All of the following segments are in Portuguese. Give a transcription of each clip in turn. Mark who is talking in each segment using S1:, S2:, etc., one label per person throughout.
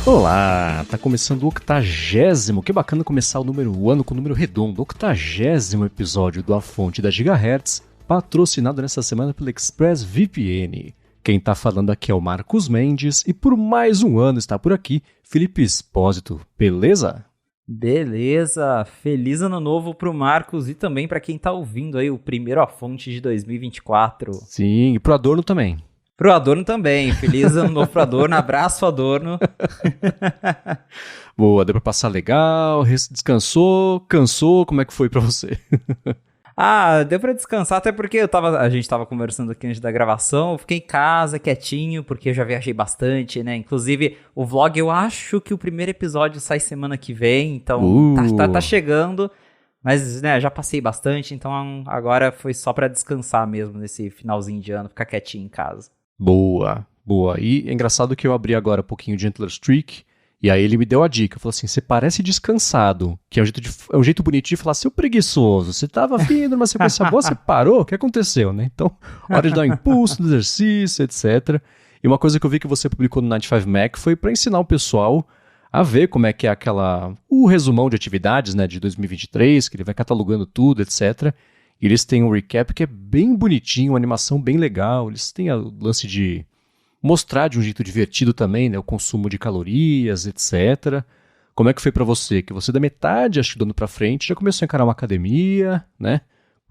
S1: Olá, tá começando o 80º, que bacana começar o ano com o número redondo, 80º episódio do A Fonte da Gigahertz, patrocinado nessa semana pelo ExpressVPN. Quem tá falando aqui é o Marcos Mendes e por mais um ano está por aqui Felipe Espósito, beleza?
S2: Beleza, feliz ano novo pro Marcos e também pra quem tá ouvindo aí o primeiro A Fonte de 2024.
S1: Sim, e pro Adorno também.
S2: Pro Adorno também, feliz ano novo pro Adorno, abraço Adorno.
S1: Boa, deu pra passar legal, descansou, cansou, como é que foi pra você?
S2: Deu pra descansar, até porque a gente tava conversando aqui antes da gravação, eu fiquei em casa, quietinho, porque eu já viajei bastante, né? Inclusive, o vlog, eu acho que o primeiro episódio sai semana que vem, então tá chegando, mas, né, já passei bastante, então agora foi só pra descansar mesmo nesse finalzinho de ano, ficar quietinho em casa.
S1: Boa. E é engraçado que eu abri agora um pouquinho de Gentler Streak, e aí ele me deu a dica, falou assim, você parece descansado, que é um jeito bonito de falar, seu preguiçoso, você tava afim de uma sequência boa, você parou, o que aconteceu, né? Então, hora de dar um impulso no exercício, etc. E uma coisa que eu vi que você publicou no 95Mac foi para ensinar o pessoal a ver como é que é o resumão de atividades, né, de 2023, que ele vai catalogando tudo, etc. E eles têm um recap que é bem bonitinho, uma animação bem legal, eles têm o lance de mostrar de um jeito divertido também, né, o consumo de calorias, etc. Como é que foi pra você? Que você da metade, acho que do ano pra frente, já começou a encarar uma academia, né?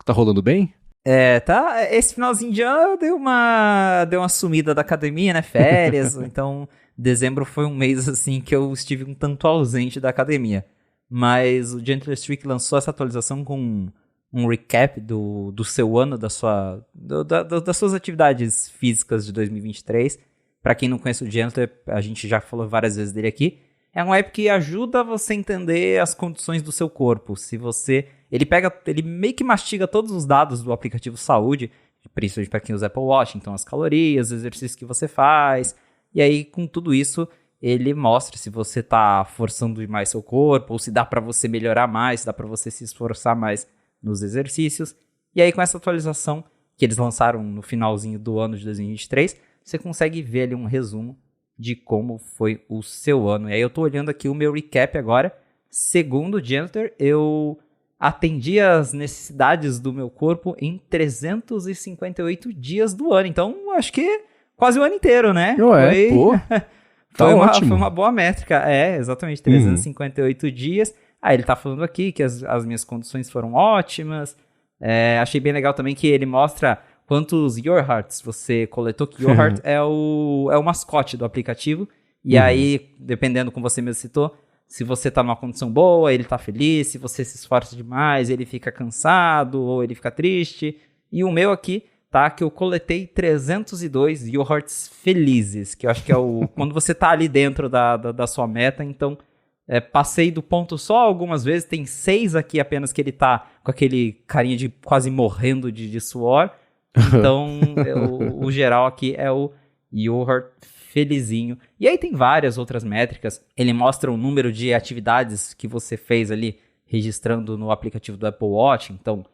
S1: Tá rolando bem?
S2: Tá. Esse finalzinho de ano deu uma sumida da academia, né? Férias. Então, dezembro foi um mês, assim, que eu estive um tanto ausente da academia. Mas o Gentler Streak lançou essa atualização com um recap do seu ano, das suas atividades físicas de 2023. Para quem não conhece o Gentler, a gente já falou várias vezes dele aqui. É um app que ajuda você a entender as condições do seu corpo. Ele meio que mastiga todos os dados do aplicativo Saúde, principalmente para quem usa Apple Watch, então as calorias, os exercícios que você faz. E aí, com tudo isso, ele mostra se você tá forçando demais seu corpo, ou se dá para você melhorar mais, se dá para você se esforçar mais nos exercícios. E aí, com essa atualização que eles lançaram no finalzinho do ano de 2023, você consegue ver ali um resumo de como foi o seu ano. E aí eu tô olhando aqui o meu recap agora. Segundo o Gentler, eu atendi as necessidades do meu corpo em 358 dias do ano. Então, acho que quase o ano inteiro, né?
S1: Ótimo.
S2: Foi uma boa métrica. Exatamente, 358 dias. Ele tá falando aqui que as minhas condições foram ótimas. Achei bem legal também que ele mostra quantos Your Hearts você coletou, que Your Heart é o mascote do aplicativo. E aí, dependendo como você mesmo citou, se você tá numa condição boa, ele tá feliz. Se você se esforça demais, ele fica cansado ou ele fica triste. E o meu aqui tá que eu coletei 302 Your Hearts felizes, que eu acho que é quando você tá ali dentro da sua meta. Então, passei do ponto só algumas vezes. Tem 6 aqui apenas que ele tá com aquele carinha de quase morrendo de suor. Então, o geral aqui é o Your Heart felizinho. E aí tem várias outras métricas. Ele mostra o número de atividades que você fez ali, registrando no aplicativo do Apple Watch. Então,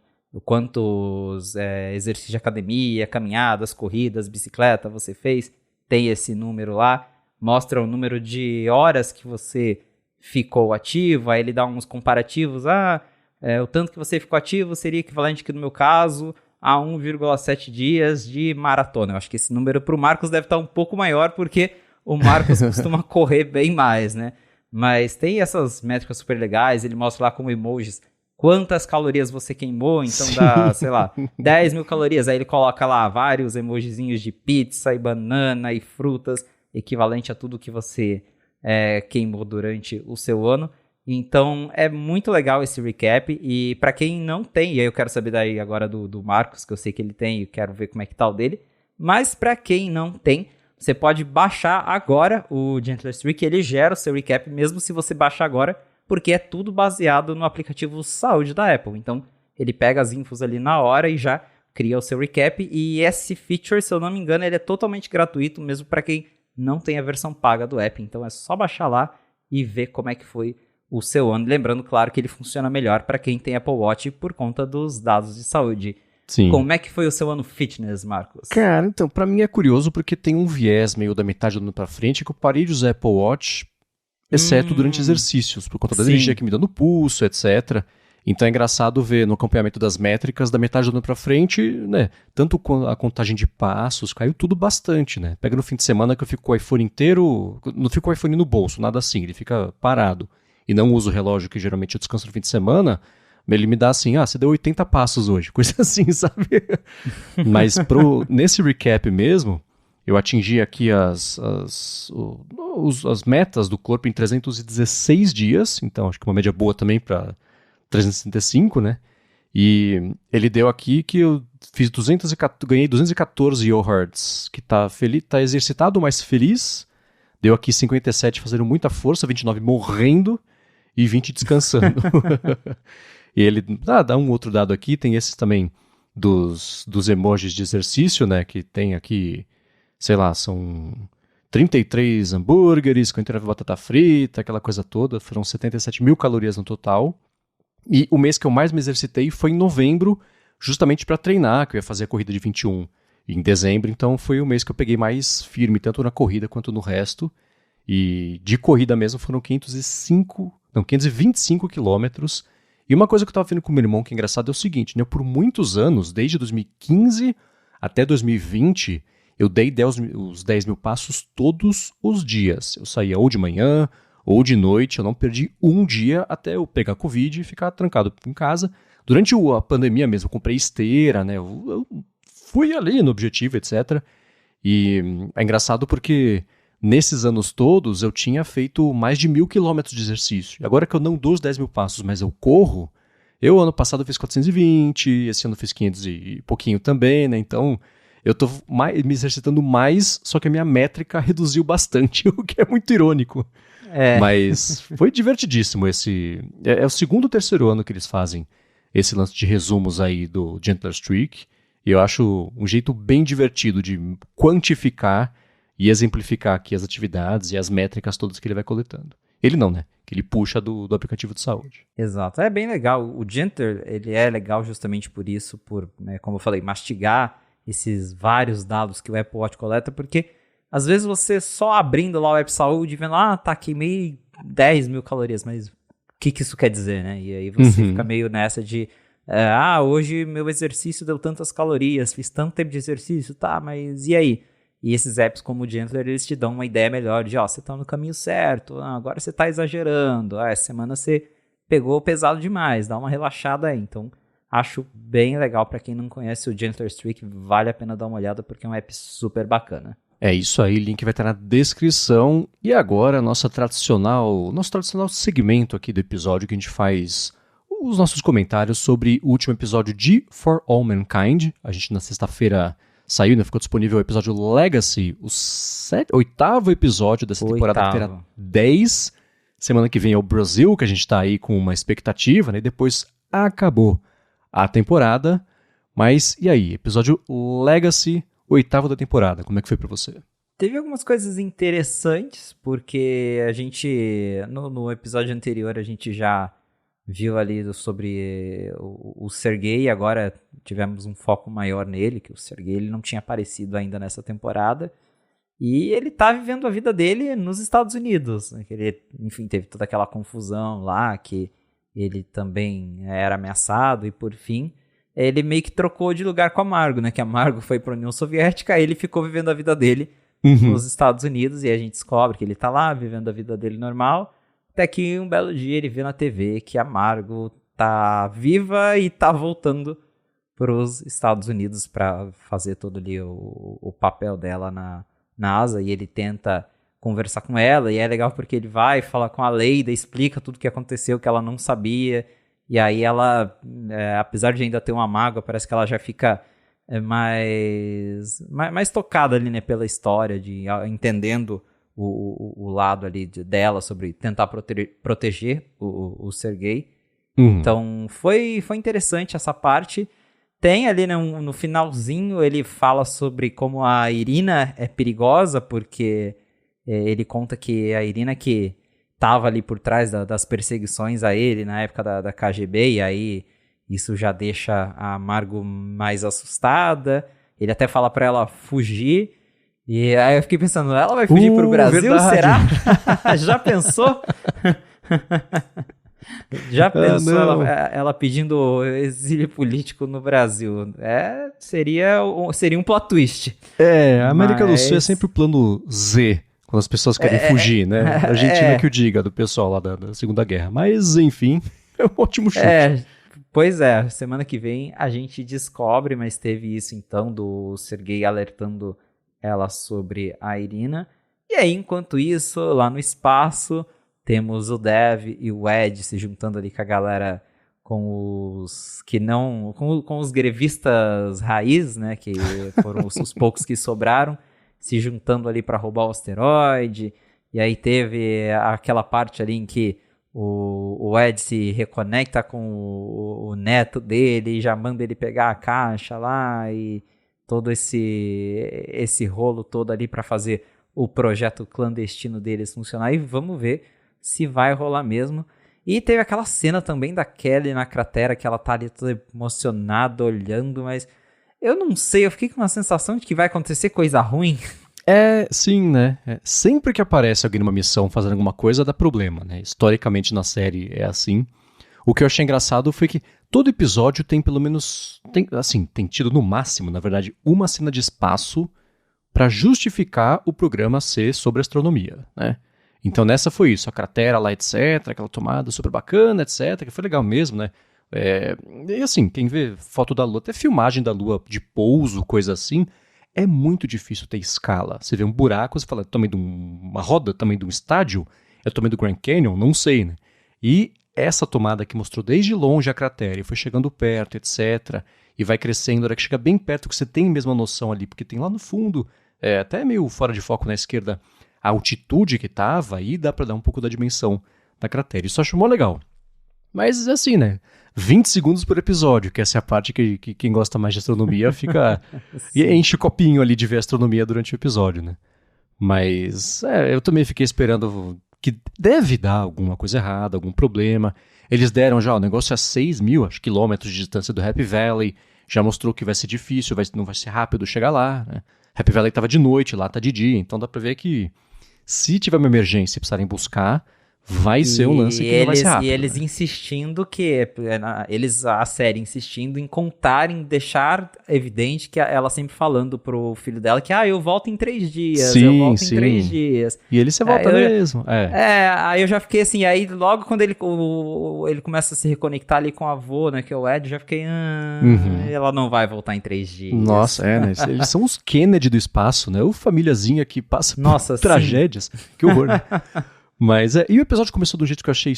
S2: quantos exercícios de academia, caminhadas, corridas, bicicleta você fez. Tem esse número lá. Mostra o número de horas que você ficou ativo. Aí ele dá uns comparativos. O tanto que você ficou ativo seria equivalente que no meu caso a 1,7 dias de maratona. Eu acho que esse número para o Marcos deve estar um pouco maior, porque o Marcos costuma correr bem mais, né? Mas tem essas métricas super legais, ele mostra lá com emojis quantas calorias você queimou, então dá, sei lá, 10 mil calorias. Aí ele coloca lá vários emojizinhos de pizza e banana e frutas, equivalente a tudo que você queimou durante o seu ano. Então, é muito legal esse recap, e para quem não tem, e aí eu quero saber daí agora do Marcos, que eu sei que ele tem, e quero ver como é que tá o dele, mas para quem não tem, você pode baixar agora o Gentler Streak, ele gera o seu recap, mesmo se você baixar agora, porque é tudo baseado no aplicativo Saúde da Apple. Então, ele pega as infos ali na hora e já cria o seu recap, e esse feature, se eu não me engano, ele é totalmente gratuito, mesmo para quem não tem a versão paga do app. Então, é só baixar lá e ver como é que foi o seu ano. Lembrando, claro, que ele funciona melhor para quem tem Apple Watch por conta dos dados de saúde.
S1: Sim.
S2: Como é que foi o seu ano fitness, Marcos?
S1: Cara, então, pra mim é curioso porque tem um viés meio da metade do ano pra frente que eu parei de usar Apple Watch exceto durante exercícios, por conta da energia que me dá no pulso, etc. Então é engraçado ver no acompanhamento das métricas, da metade do ano pra frente, né? Tanto a contagem de passos, caiu tudo bastante, né? Pega no fim de semana que eu fico com o iPhone inteiro, não fico com o iPhone no bolso, nada assim, ele fica parado. E não uso o relógio que geralmente eu descanso no fim de semana, ele me dá assim, você deu 80 passos hoje, coisa assim, sabe? Mas nesse recap mesmo, eu atingi aqui as metas do corpo em 316 dias, então acho que uma média boa também para 365, né? E ele deu aqui que eu fiz ganhei 214 Yohertz, que tá exercitado, mas feliz. Deu aqui 57 fazendo muita força, 29 morrendo e 20 descansando. E ele dá um outro dado aqui, tem esses também dos emojis de exercício, né? Que tem aqui, sei lá, são 33 hambúrgueres, 49 batata frita, aquela coisa toda. Foram 77 mil calorias no total. E o mês que eu mais me exercitei foi em novembro, justamente para treinar, que eu ia fazer a corrida de 21 em dezembro. Então foi o mês que eu peguei mais firme, tanto na corrida quanto no resto. E de corrida mesmo foram 525 quilômetros. E uma coisa que eu estava vendo com o meu irmão que é engraçado é o seguinte, né? Por muitos anos, desde 2015 até 2020, eu dei os 10 mil passos todos os dias. Eu saía ou de manhã ou de noite, eu não perdi um dia até eu pegar Covid e ficar trancado em casa. Durante a pandemia mesmo, eu comprei esteira, né? Eu fui ali no objetivo, etc. E é engraçado porque nesses anos todos eu tinha feito mais de 1.000 quilômetros de exercício. Agora que eu não dou os 10 mil passos, mas eu corro, ano passado eu fiz 420, esse ano eu fiz 500 e pouquinho também, né? Então eu tô me exercitando mais, só que a minha métrica reduziu bastante, o que é muito irônico. Mas foi divertidíssimo esse... É o segundo ou terceiro ano que eles fazem esse lance de resumos aí do Gentler Streak. E eu acho um jeito bem divertido de quantificar e exemplificar aqui as atividades e as métricas todas que ele vai coletando. Ele não, né? Que ele puxa do aplicativo de saúde.
S2: Exato. É bem legal. O Gentler, ele é legal justamente por isso, por, né, como eu falei, mastigar esses vários dados que o Apple Watch coleta, porque às vezes você só abrindo lá o App Saúde e vendo, queimei 10 mil calorias, mas o que isso quer dizer, né? E aí você fica meio nessa de, hoje meu exercício deu tantas calorias, fiz tanto tempo de exercício, tá, mas e aí? E esses apps como o Gentler, eles te dão uma ideia melhor de, você tá no caminho certo, agora você tá exagerando, essa semana você pegou pesado demais, dá uma relaxada aí. Então, acho bem legal para quem não conhece o Gentler Streak, vale a pena dar uma olhada porque é um app super bacana.
S1: É isso aí, link vai estar na descrição. E agora, nosso tradicional segmento aqui do episódio que a gente faz os nossos comentários sobre o último episódio de For All Mankind. A gente na sexta-feira saiu, né? Ficou disponível o episódio Legacy, o 8º episódio dessa temporada que terá 10. Semana que vem é o Brasil, que a gente está aí com uma expectativa, né? E depois acabou a temporada. Mas e aí? Episódio Legacy, 8º da temporada. Como é que foi pra você?
S2: Teve algumas coisas interessantes, porque a gente, no episódio anterior, a gente já viu ali sobre o Sergei, agora tivemos um foco maior nele, que o Sergei ele não tinha aparecido ainda nessa temporada, e ele tá vivendo a vida dele nos Estados Unidos, né? Ele, enfim, teve toda aquela confusão lá, que ele também era ameaçado, e por fim, ele meio que trocou de lugar com a Margo, né? Que a Margo foi para a União Soviética, aí ele ficou vivendo a vida dele nos Estados Unidos, e a gente descobre que ele tá lá vivendo a vida dele normal, até que um belo dia ele vê na TV que a Margo tá viva e tá voltando para os Estados Unidos para fazer todo ali o papel dela na NASA, e ele tenta conversar com ela, e é legal porque ele vai falar com a Leida, explica tudo o que aconteceu, que ela não sabia. E aí ela, apesar de ainda ter uma mágoa, parece que ela já fica mais tocada ali, né, pela história, entendendo o lado ali dela sobre tentar proteger o Sergei. Então foi interessante essa parte. Tem ali, né, no finalzinho ele fala sobre como a Irina é perigosa, porque ele conta que a Irina que estava ali por trás das perseguições a ele na época da KGB, e aí isso já deixa a Margo mais assustada. Ele até fala para ela fugir, E aí eu fiquei pensando, ela vai fugir pro Brasil,
S1: verdade.
S2: será? Já pensou? Já pensou ela pedindo exílio político no Brasil? Seria um plot twist.
S1: A América do Sul é sempre o plano Z, quando as pessoas querem fugir, né? A Argentina que o diga, do pessoal lá da Segunda Guerra. Mas, enfim, é um ótimo chute.
S2: Pois é, semana que vem a gente descobre, mas teve isso então do Sergei alertando ela sobre a Irina. E aí, enquanto isso, lá no espaço, temos o Dev e o Ed se juntando ali com a galera, com os grevistas raiz, né, que foram os poucos que sobraram, se juntando ali para roubar o asteroide. E aí teve aquela parte ali em que o Ed se reconecta com o neto dele, já manda ele pegar a caixa lá e todo esse rolo todo ali para fazer o projeto clandestino deles funcionar. E vamos ver se vai rolar mesmo. E teve aquela cena também da Kelly na cratera, que ela tá ali toda emocionada, olhando, mas eu não sei, eu fiquei com uma sensação de que vai acontecer coisa ruim.
S1: Sim, né? Sempre que aparece alguém numa missão fazendo alguma coisa, dá problema, né? Historicamente na série é assim. O que eu achei engraçado foi que todo episódio tem pelo menos, tem tido no máximo, na verdade, uma cena de espaço para justificar o programa ser sobre astronomia, né? Então nessa foi isso, a cratera lá, etc, aquela tomada super bacana, etc, que foi legal mesmo, né? E assim, quem vê foto da Lua, até filmagem da Lua de pouso, coisa assim, é muito difícil ter escala. Você vê um buraco, você fala, é o tamanho de uma roda, é o tamanho de um estádio, é o tamanho do Grand Canyon, não sei, né? E essa tomada que mostrou desde longe a cratera, e foi chegando perto, etc, e vai crescendo, a hora que chega bem perto, que você tem a mesma noção ali, porque tem lá no fundo, até meio fora de foco na esquerda, a altitude que tava, aí dá pra dar um pouco da dimensão da cratera. Isso eu acho mó legal. Mas assim, né? 20 segundos por episódio, que essa é a parte que quem gosta mais de astronomia fica... e enche o copinho ali de ver astronomia durante o episódio, né? Mas eu também fiquei esperando que deve dar alguma coisa errada, algum problema. Eles deram já, o negócio é 6 mil quilômetros de distância do Happy Valley, já mostrou que vai ser difícil, não vai ser rápido chegar lá, né? Happy Valley tava de noite, lá tá de dia, então dá pra ver que se tiver uma emergência e precisarem buscar, vai ser um lance que não vai ser rápido.
S2: E eles insistindo que... a série insistindo em contar, em deixar evidente que ela sempre falando pro filho dela que eu volto em 3 dias,
S1: sim,
S2: eu volto
S1: sim.
S2: em 3 dias.
S1: E ele se volta mesmo.
S2: Aí eu já fiquei assim, aí logo quando ele começa a se reconectar ali com o avô, né, que é o Ed, já fiquei, ela não vai voltar em 3 dias.
S1: Nossa, né? Eles são os Kennedy do espaço, né? O famíliazinha que passa por tragédias. Que horror, né? Mas e o episódio começou do jeito que eu achei...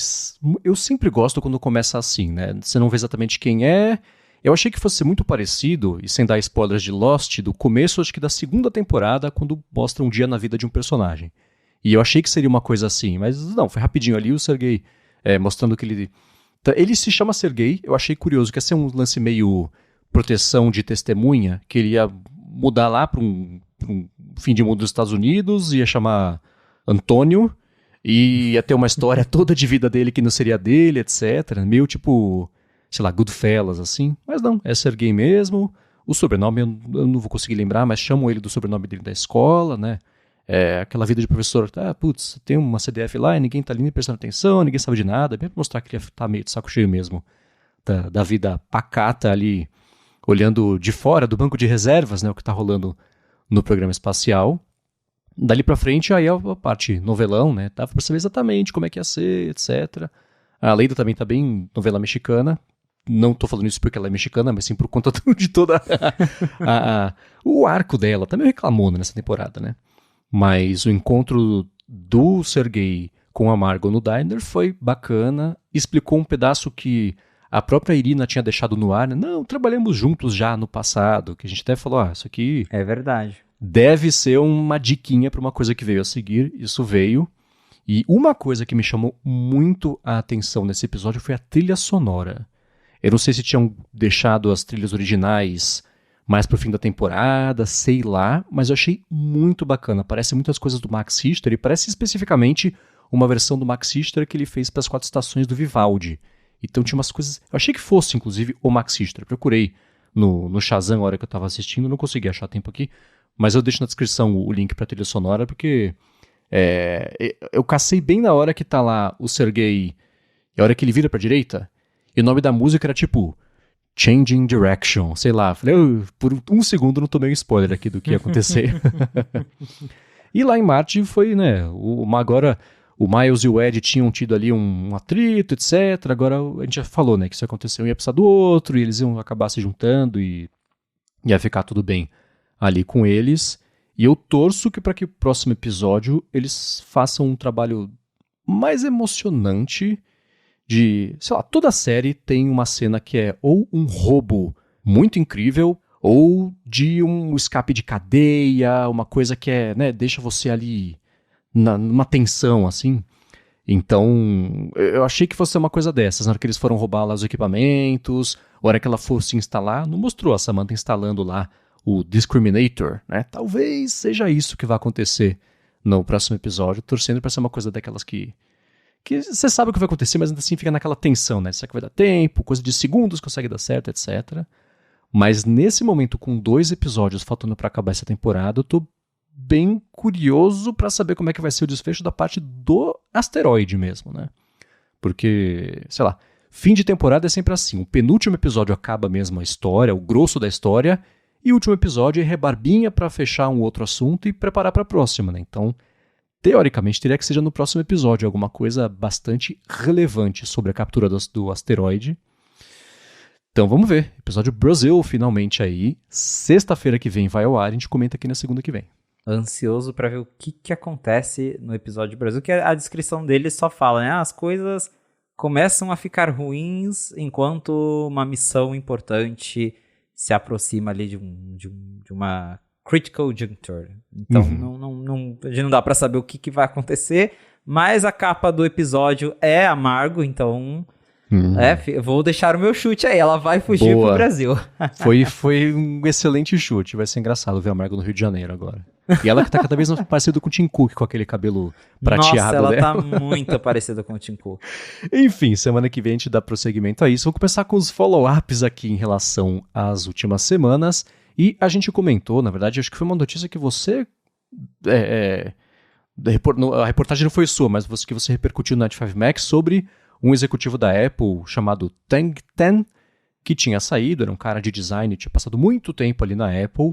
S1: Eu sempre gosto quando começa assim, né? Você não vê exatamente quem é. Eu achei que fosse ser muito parecido, e sem dar spoilers de Lost, do começo, acho que da segunda temporada, quando mostra um dia na vida de um personagem. E eu achei que seria uma coisa assim, mas não, foi rapidinho ali o Sergei mostrando que ele... Ele se chama Sergei, eu achei curioso, que ia ser um lance meio proteção de testemunha, que ele ia mudar lá para um fim de mundo dos Estados Unidos, ia chamar Antônio, e ia ter uma história toda de vida dele que não seria dele, etc. Meio tipo, sei lá, Goodfellas, assim. Mas não, é Sergei mesmo. O sobrenome eu não vou conseguir lembrar, mas chamam ele do sobrenome dele da escola, né? Aquela vida de professor, putz, tem uma CDF lá e ninguém tá ali nem prestando atenção, ninguém sabe de nada. Bem pra mostrar que ele tá meio de saco cheio mesmo da vida pacata ali, olhando de fora do banco de reservas, né? O que tá rolando no programa espacial. Dali pra frente, aí a parte novelão, né? Dava pra saber exatamente como é que ia ser, etc. A Leida também tá bem novela mexicana. Não tô falando isso porque ela é mexicana, mas sim por conta de toda o arco dela. Também reclamou nessa temporada, né? Mas o encontro do Sergei com a Margot no diner foi bacana. Explicou um pedaço que a própria Irina tinha deixado no ar, né? Não, trabalhamos juntos já no passado. Que a gente até falou, isso aqui...
S2: É verdade.
S1: Deve ser uma diquinha para uma coisa que veio a seguir. Isso veio. E uma coisa que me chamou muito a atenção nesse episódio foi a trilha sonora. Eu não sei se tinham deixado as trilhas originais mais pro fim da temporada, sei lá, mas eu achei muito bacana. Parece muitas coisas do Max Richter e parece especificamente uma versão do Max Richter que ele fez para as 4 estações do Vivaldi. Então tinha umas coisas... Eu achei que fosse, inclusive, o Max Richter. Procurei no Shazam, a hora que eu estava assistindo, não consegui achar tempo aqui. mas eu deixo na descrição o link pra trilha sonora, porque eu cacei bem na hora que tá lá o Sergei, e a hora que ele vira pra direita, e o nome da música era tipo Changing Direction, sei lá. Falei, por um segundo não tomei um spoiler aqui do que ia acontecer. E lá em Marte foi, né, agora o Miles e o Ed tinham tido ali um atrito, etc. Agora a gente já falou, né, que isso aconteceu, um ia precisar do outro, e eles iam acabar se juntando e ia ficar tudo bem ali com eles. E eu torço que para que o próximo episódio eles façam um trabalho mais emocionante de, sei lá, toda a série tem uma cena que é ou um roubo muito incrível, ou de um escape de cadeia, uma coisa que né, deixa você ali numa tensão, assim. Então, eu achei que fosse uma coisa dessas. Na hora que eles foram roubar lá os equipamentos, a hora que ela fosse instalar, não mostrou a Samantha instalando lá o Discriminator, né? Talvez seja isso que vai acontecer no próximo episódio, torcendo pra ser uma coisa daquelas que você sabe o que vai acontecer, mas ainda assim fica naquela tensão, né? Será que vai dar tempo? Coisa de segundos consegue dar certo, etc. Mas nesse momento, com 2 episódios faltando pra acabar essa temporada, eu tô bem curioso pra saber como é que vai ser o desfecho da parte do asteroide mesmo, né? Porque, sei lá, fim de temporada é sempre assim. O penúltimo episódio acaba mesmo a história, o grosso da história, e o último episódio é rebarbinha pra fechar um outro assunto e preparar pra próxima, né? Então, teoricamente, teria que seja no próximo episódio alguma coisa bastante relevante sobre a captura do asteroide. Então vamos ver. Episódio Brasil finalmente aí. Sexta-feira que vem vai ao ar, a gente comenta aqui na segunda que vem.
S2: Ansioso pra ver o que acontece no episódio Brasil, que a descrição dele só fala, né? As coisas começam a ficar ruins enquanto uma missão importante se aproxima ali de uma critical juncture. Então a gente não dá pra saber o que vai acontecer, mas a capa do episódio é amargo, então vou deixar o meu chute aí, ela vai fugir pro Brasil.
S1: Foi um excelente chute, vai ser engraçado ver a Amargo no Rio de Janeiro agora. E ela que tá cada vez mais parecida com o Tim Cook, com aquele cabelo prateado.
S2: Nossa, ela
S1: dela.
S2: tá muito parecida com o Tim Cook.
S1: Enfim, semana que vem a gente dá prosseguimento a isso. Vou começar com os follow-ups aqui em relação às últimas semanas. E a gente comentou, na verdade, acho que foi uma notícia que você... a reportagem não foi sua, mas que você repercutiu no Night 5 Max sobre um executivo da Apple chamado Tang Tan, que tinha saído, era um cara de design, tinha passado muito tempo ali na Apple,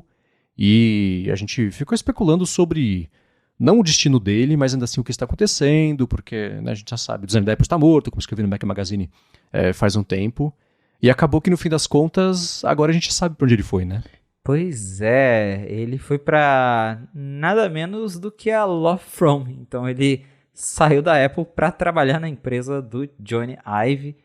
S1: e a gente ficou especulando sobre, não o destino dele, mas ainda assim o que está acontecendo, porque né, a gente já sabe, o design da Apple está morto, como escrevi no Mac Magazine faz um tempo, e acabou que no fim das contas, agora a gente sabe para onde ele foi, né?
S2: Pois é, ele foi pra nada menos do que a Law From. Então ele saiu da Apple para trabalhar na empresa do Johnny Ive.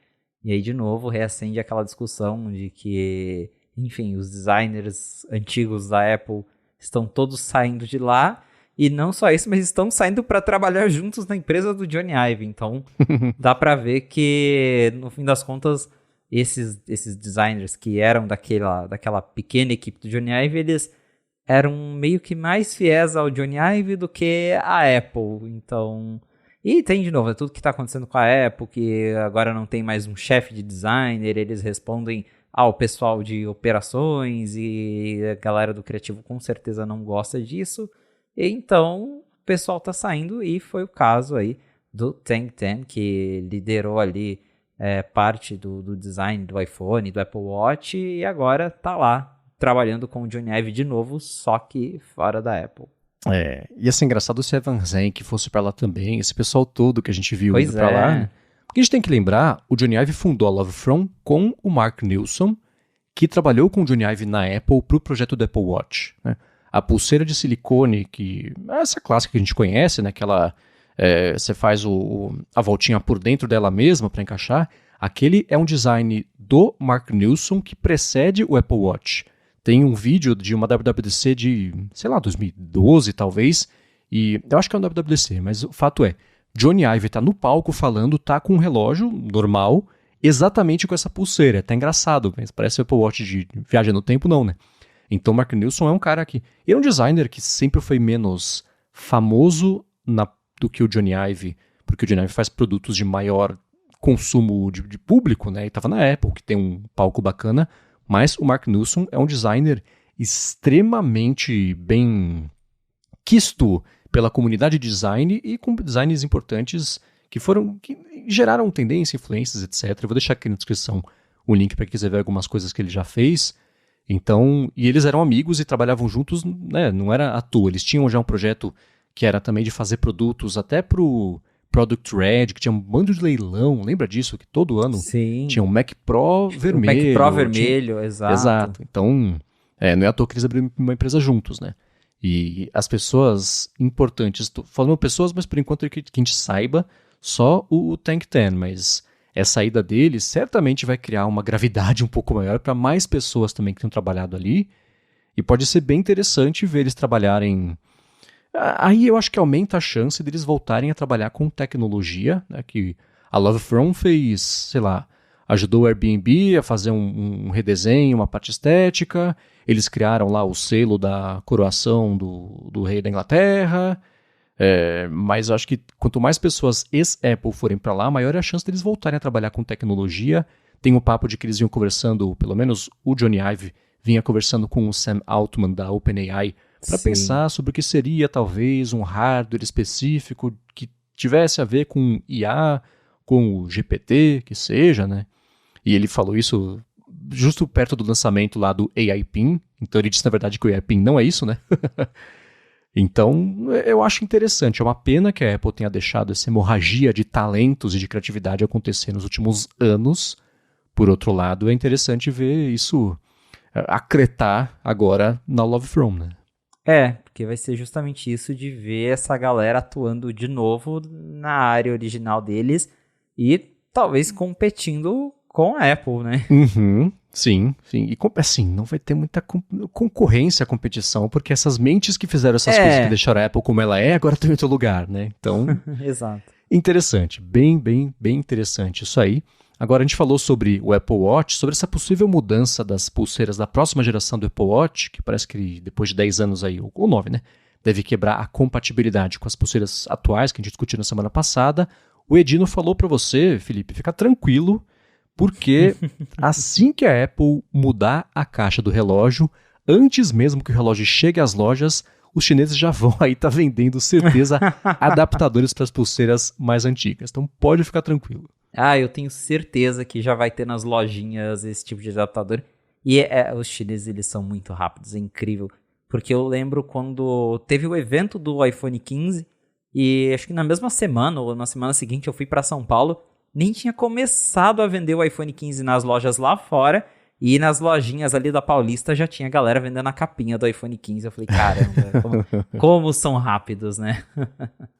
S2: E aí de novo reacende aquela discussão de que, enfim, os designers antigos da Apple estão todos saindo de lá. E não só isso, mas estão saindo para trabalhar juntos na empresa do Johnny Ive. Então dá para ver que no fim das contas esses designers que eram daquela pequena equipe do Johnny Ive, eles eram meio que mais fiéis ao Johnny Ive do que a Apple. Então, e tem de novo, tudo que está acontecendo com a Apple, que agora não tem mais um chefe de designer, eles respondem ao pessoal de operações e a galera do criativo com certeza não gosta disso. E então, o pessoal está saindo e foi o caso aí do Tang Tan, que liderou ali parte do design do iPhone, do Apple Watch, e agora tá lá, trabalhando com o Johnny Ive de novo, só que fora da Apple.
S1: Ia ser engraçado se Evan Zenk fosse pra lá também, esse pessoal todo que a gente viu indo pra lá. Né? Porque a gente tem que lembrar, o Johnny Ive fundou a Love From com o Mark Nilsson, que trabalhou com o Johnny Ive na Apple pro projeto do Apple Watch. Né? A pulseira de silicone, que é essa clássica que a gente conhece, né? Aquela... você faz a voltinha por dentro dela mesma para encaixar. Aquele é um design do Mark Nilsson que precede o Apple Watch. Tem um vídeo de uma WWDC de, sei lá, 2012 talvez, e eu acho que é um WWDC, mas o fato é, Johnny Ive tá no palco falando, tá com um relógio normal, exatamente com essa pulseira. É até engraçado, mas parece o Apple Watch de viagem no tempo, não, né? Então o Mark Nilsson é um cara que... Ele é um designer que sempre foi menos famoso do que o Johnny Ive, porque o Johnny Ive faz produtos de maior consumo de público, né? E tava na Apple, que tem um palco bacana, mas o Mark Nilsson é um designer extremamente bem quisto pela comunidade de design e com designs importantes que geraram tendência, influências, etc. Eu vou deixar aqui na descrição o link para quem quiser ver algumas coisas que ele já fez. Então, e eles eram amigos e trabalhavam juntos, né? Não era à toa. Eles tinham já um projeto que era também de fazer produtos até pro Product Red, que tinha um bando de leilão, lembra disso? Que todo ano tinha um Mac Pro vermelho.
S2: O Mac Pro vermelho, exato.
S1: Exato. Então, não é à toa que eles abriram uma empresa juntos, né? E as pessoas importantes, tô falando pessoas, mas por enquanto que a gente saiba, só o Tank 10, mas essa saída dele certamente vai criar uma gravidade um pouco maior para mais pessoas também que tenham trabalhado ali, e pode ser bem interessante ver eles trabalharem. Aí eu acho que aumenta a chance deles voltarem a trabalhar com tecnologia, né, que a Love From fez, sei lá, ajudou o Airbnb a fazer um redesenho, uma parte estética, eles criaram lá o selo da coroação do rei da Inglaterra, mas eu acho que quanto mais pessoas ex-Apple forem para lá, maior é a chance deles voltarem a trabalhar com tecnologia. Tem um papo de que eles vinham conversando, pelo menos o Johnny Ive vinha conversando com o Sam Altman da OpenAI para pensar sobre o que seria talvez um hardware específico que tivesse a ver com IA, com o GPT, que seja, né? E ele falou isso justo perto do lançamento lá do AI PIN. Então ele disse, na verdade, que o AI PIN não é isso, né? Então, eu acho interessante. É uma pena que a Apple tenha deixado essa hemorragia de talentos e de criatividade acontecer nos últimos anos. Por outro lado, é interessante ver isso acretar agora na Love From, né?
S2: Porque vai ser justamente isso de ver essa galera atuando de novo na área original deles e talvez competindo com a Apple, né?
S1: Uhum, sim. E assim, não vai ter muita concorrência, competição, porque essas mentes que fizeram essas coisas que deixaram a Apple como ela é, agora estão em outro lugar, né? Então,
S2: exato.
S1: Interessante, bem interessante isso aí. Agora a gente falou sobre o Apple Watch, sobre essa possível mudança das pulseiras da próxima geração do Apple Watch, que parece que depois de 10 anos aí, ou 9, né? Deve quebrar a compatibilidade com as pulseiras atuais que a gente discutiu na semana passada. O Edino falou para você, Felipe, fica tranquilo, porque assim que a Apple mudar a caixa do relógio, antes mesmo que o relógio chegue às lojas, os chineses já vão aí estar vendendo, certeza, adaptadores para as pulseiras mais antigas. Então pode ficar tranquilo.
S2: Eu tenho certeza que já vai ter nas lojinhas esse tipo de adaptador. E os chineses, eles são muito rápidos, é incrível. Porque eu lembro quando teve o evento do iPhone 15, e acho que na mesma semana, ou na semana seguinte, eu fui para São Paulo, nem tinha começado a vender o iPhone 15 nas lojas lá fora, e nas lojinhas ali da Paulista já tinha galera vendendo a capinha do iPhone 15. Eu falei, caramba, como são rápidos, né?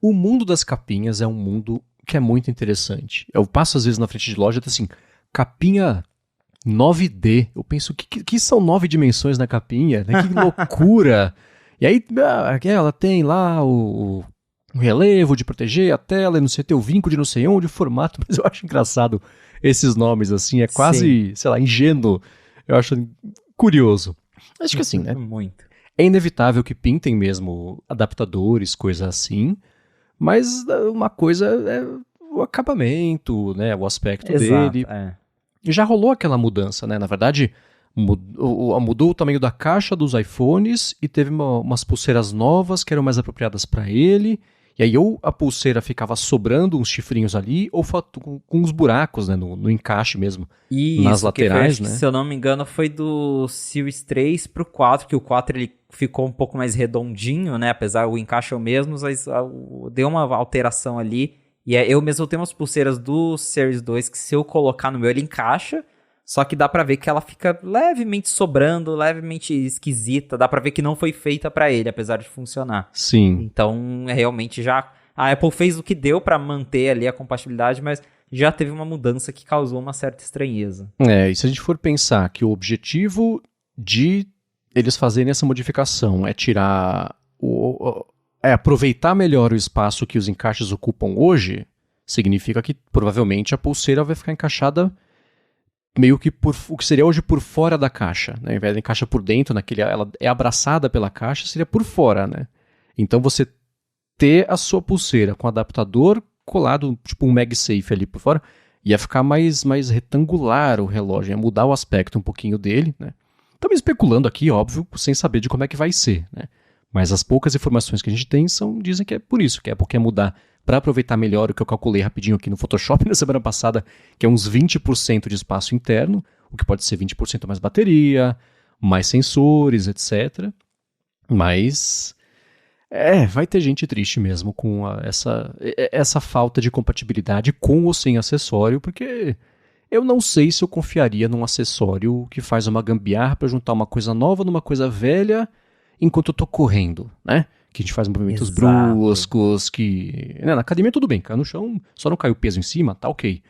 S1: O mundo das capinhas é um mundo que é muito interessante. Eu passo às vezes na frente de loja e assim, capinha 9D. Eu penso, que são 9 dimensões na capinha? Né? Que loucura! E aí ela tem lá o relevo de proteger a tela e não sei, ter o vinco de não sei onde, o formato, mas eu acho engraçado esses nomes, assim, é quase, sei lá, ingênuo. Eu acho curioso. Acho que assim, né?
S2: Muito.
S1: É inevitável que pintem mesmo adaptadores, coisas assim, mas uma coisa é o acabamento, né? O aspecto dele. E já rolou aquela mudança, né? Na verdade, mudou o tamanho da caixa dos iPhones e teve umas pulseiras novas que eram mais apropriadas para ele. E aí ou a pulseira ficava sobrando uns chifrinhos ali, ou com uns buracos, né, no encaixe mesmo, nas laterais,
S2: foi,
S1: né?
S2: Se eu não me engano, foi do Series 3 pro 4, que o 4 ele ficou um pouco mais redondinho, né? Apesar o encaixe é o mesmo, mas deu uma alteração ali. E eu mesmo tenho umas pulseiras do Series 2 que se eu colocar no meu, ele encaixa. Só que dá pra ver que ela fica levemente sobrando, levemente esquisita. Dá pra ver que não foi feita pra ele, apesar de funcionar.
S1: Sim.
S2: Então, realmente já... A Apple fez o que deu pra manter ali a compatibilidade, mas já teve uma mudança que causou uma certa estranheza.
S1: E se a gente for pensar que o objetivo de eles fazerem essa modificação é tirar... aproveitar melhor o espaço que os encaixes ocupam hoje, significa que provavelmente a pulseira vai ficar encaixada meio que o que seria hoje por fora da caixa, né? Ao invés de encaixa por dentro, ela é abraçada pela caixa, seria por fora, né? Então você ter a sua pulseira com adaptador colado, tipo um MagSafe ali por fora, ia ficar mais retangular o relógio, ia mudar o aspecto um pouquinho dele, né? Estamos especulando aqui, óbvio, sem saber de como é que vai ser, né? Mas as poucas informações que a gente tem dizem que é por isso, que a Apple quer mudar para aproveitar melhor o que eu calculei rapidinho aqui no Photoshop na semana passada, que é uns 20% de espaço interno, o que pode ser 20% mais bateria, mais sensores, etc. Mas vai ter gente triste mesmo com essa falta de compatibilidade com ou sem acessório, porque eu não sei se eu confiaria num acessório que faz uma gambiarra para juntar uma coisa nova numa coisa velha enquanto eu tô correndo, né? Que a gente faz movimentos bruscos, que... Né, na academia tudo bem, cai no chão, só não cai o peso em cima, tá ok.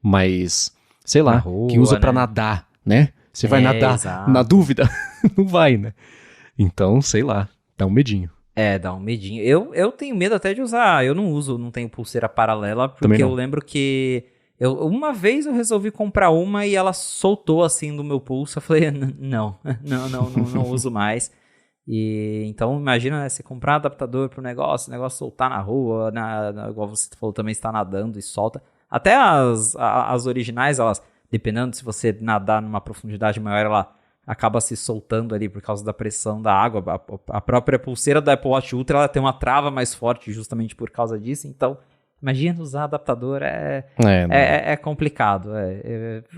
S1: Mas, sei lá, rua, quem usa pra nadar, né? Você vai nadar na dúvida? Não vai, né? Então, sei lá, dá um medinho.
S2: Dá um medinho. Eu tenho medo até de usar, eu não tenho pulseira paralela, porque eu lembro que... uma vez eu resolvi comprar uma e ela soltou assim do meu pulso, eu falei, não uso mais. E então imagina, né, você comprar um adaptador pro negócio, o negócio soltar na rua, igual você falou, também está nadando e solta. Até as originais, elas, dependendo se você nadar numa profundidade maior, ela acaba se soltando ali por causa da pressão da água. A própria pulseira da Apple Watch Ultra, ela tem uma trava mais forte justamente por causa disso, então imagina usar adaptador, é complicado.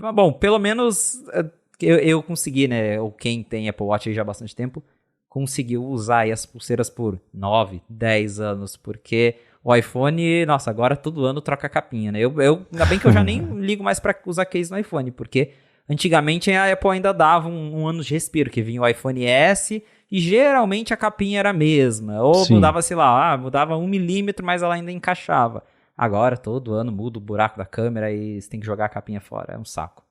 S2: Mas bom, pelo menos eu consegui, né, ou quem tem Apple Watch aí já há bastante tempo, conseguiu usar aí as pulseiras por 9, 10 anos, porque o iPhone, nossa, agora todo ano troca a capinha, né? Ainda bem que eu já nem ligo mais para usar case no iPhone, porque antigamente a Apple ainda dava um ano de respiro, que vinha o iPhone S e geralmente a capinha era a mesma, ou mudava, sei lá, mudava 1 milímetro, mas ela ainda encaixava. Agora, todo ano muda o buraco da câmera e você tem que jogar a capinha fora, é um saco.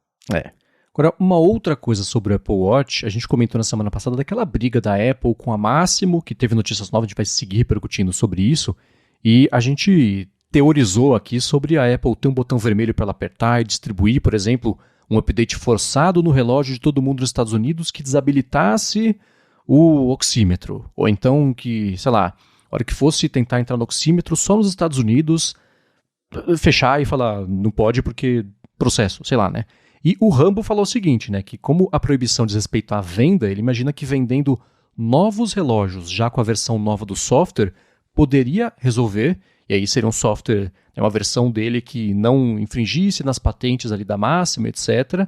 S1: Agora, uma outra coisa sobre o Apple Watch, a gente comentou na semana passada daquela briga da Apple com a Máximo, que teve notícias novas, a gente vai seguir repercutindo sobre isso, e a gente teorizou aqui sobre a Apple ter um botão vermelho para ela apertar e distribuir, por exemplo, um update forçado no relógio de todo mundo nos Estados Unidos que desabilitasse o oxímetro, ou então que, sei lá, a hora que fosse tentar entrar no oxímetro só nos Estados Unidos, fechar e falar, não pode porque processo, sei lá, né? E o Rambo falou o seguinte, né, que como a proibição diz respeito à venda, ele imagina que vendendo novos relógios, já com a versão nova do software, poderia resolver, e aí seria um software, uma versão dele que não infringisse nas patentes ali da Máxima, etc.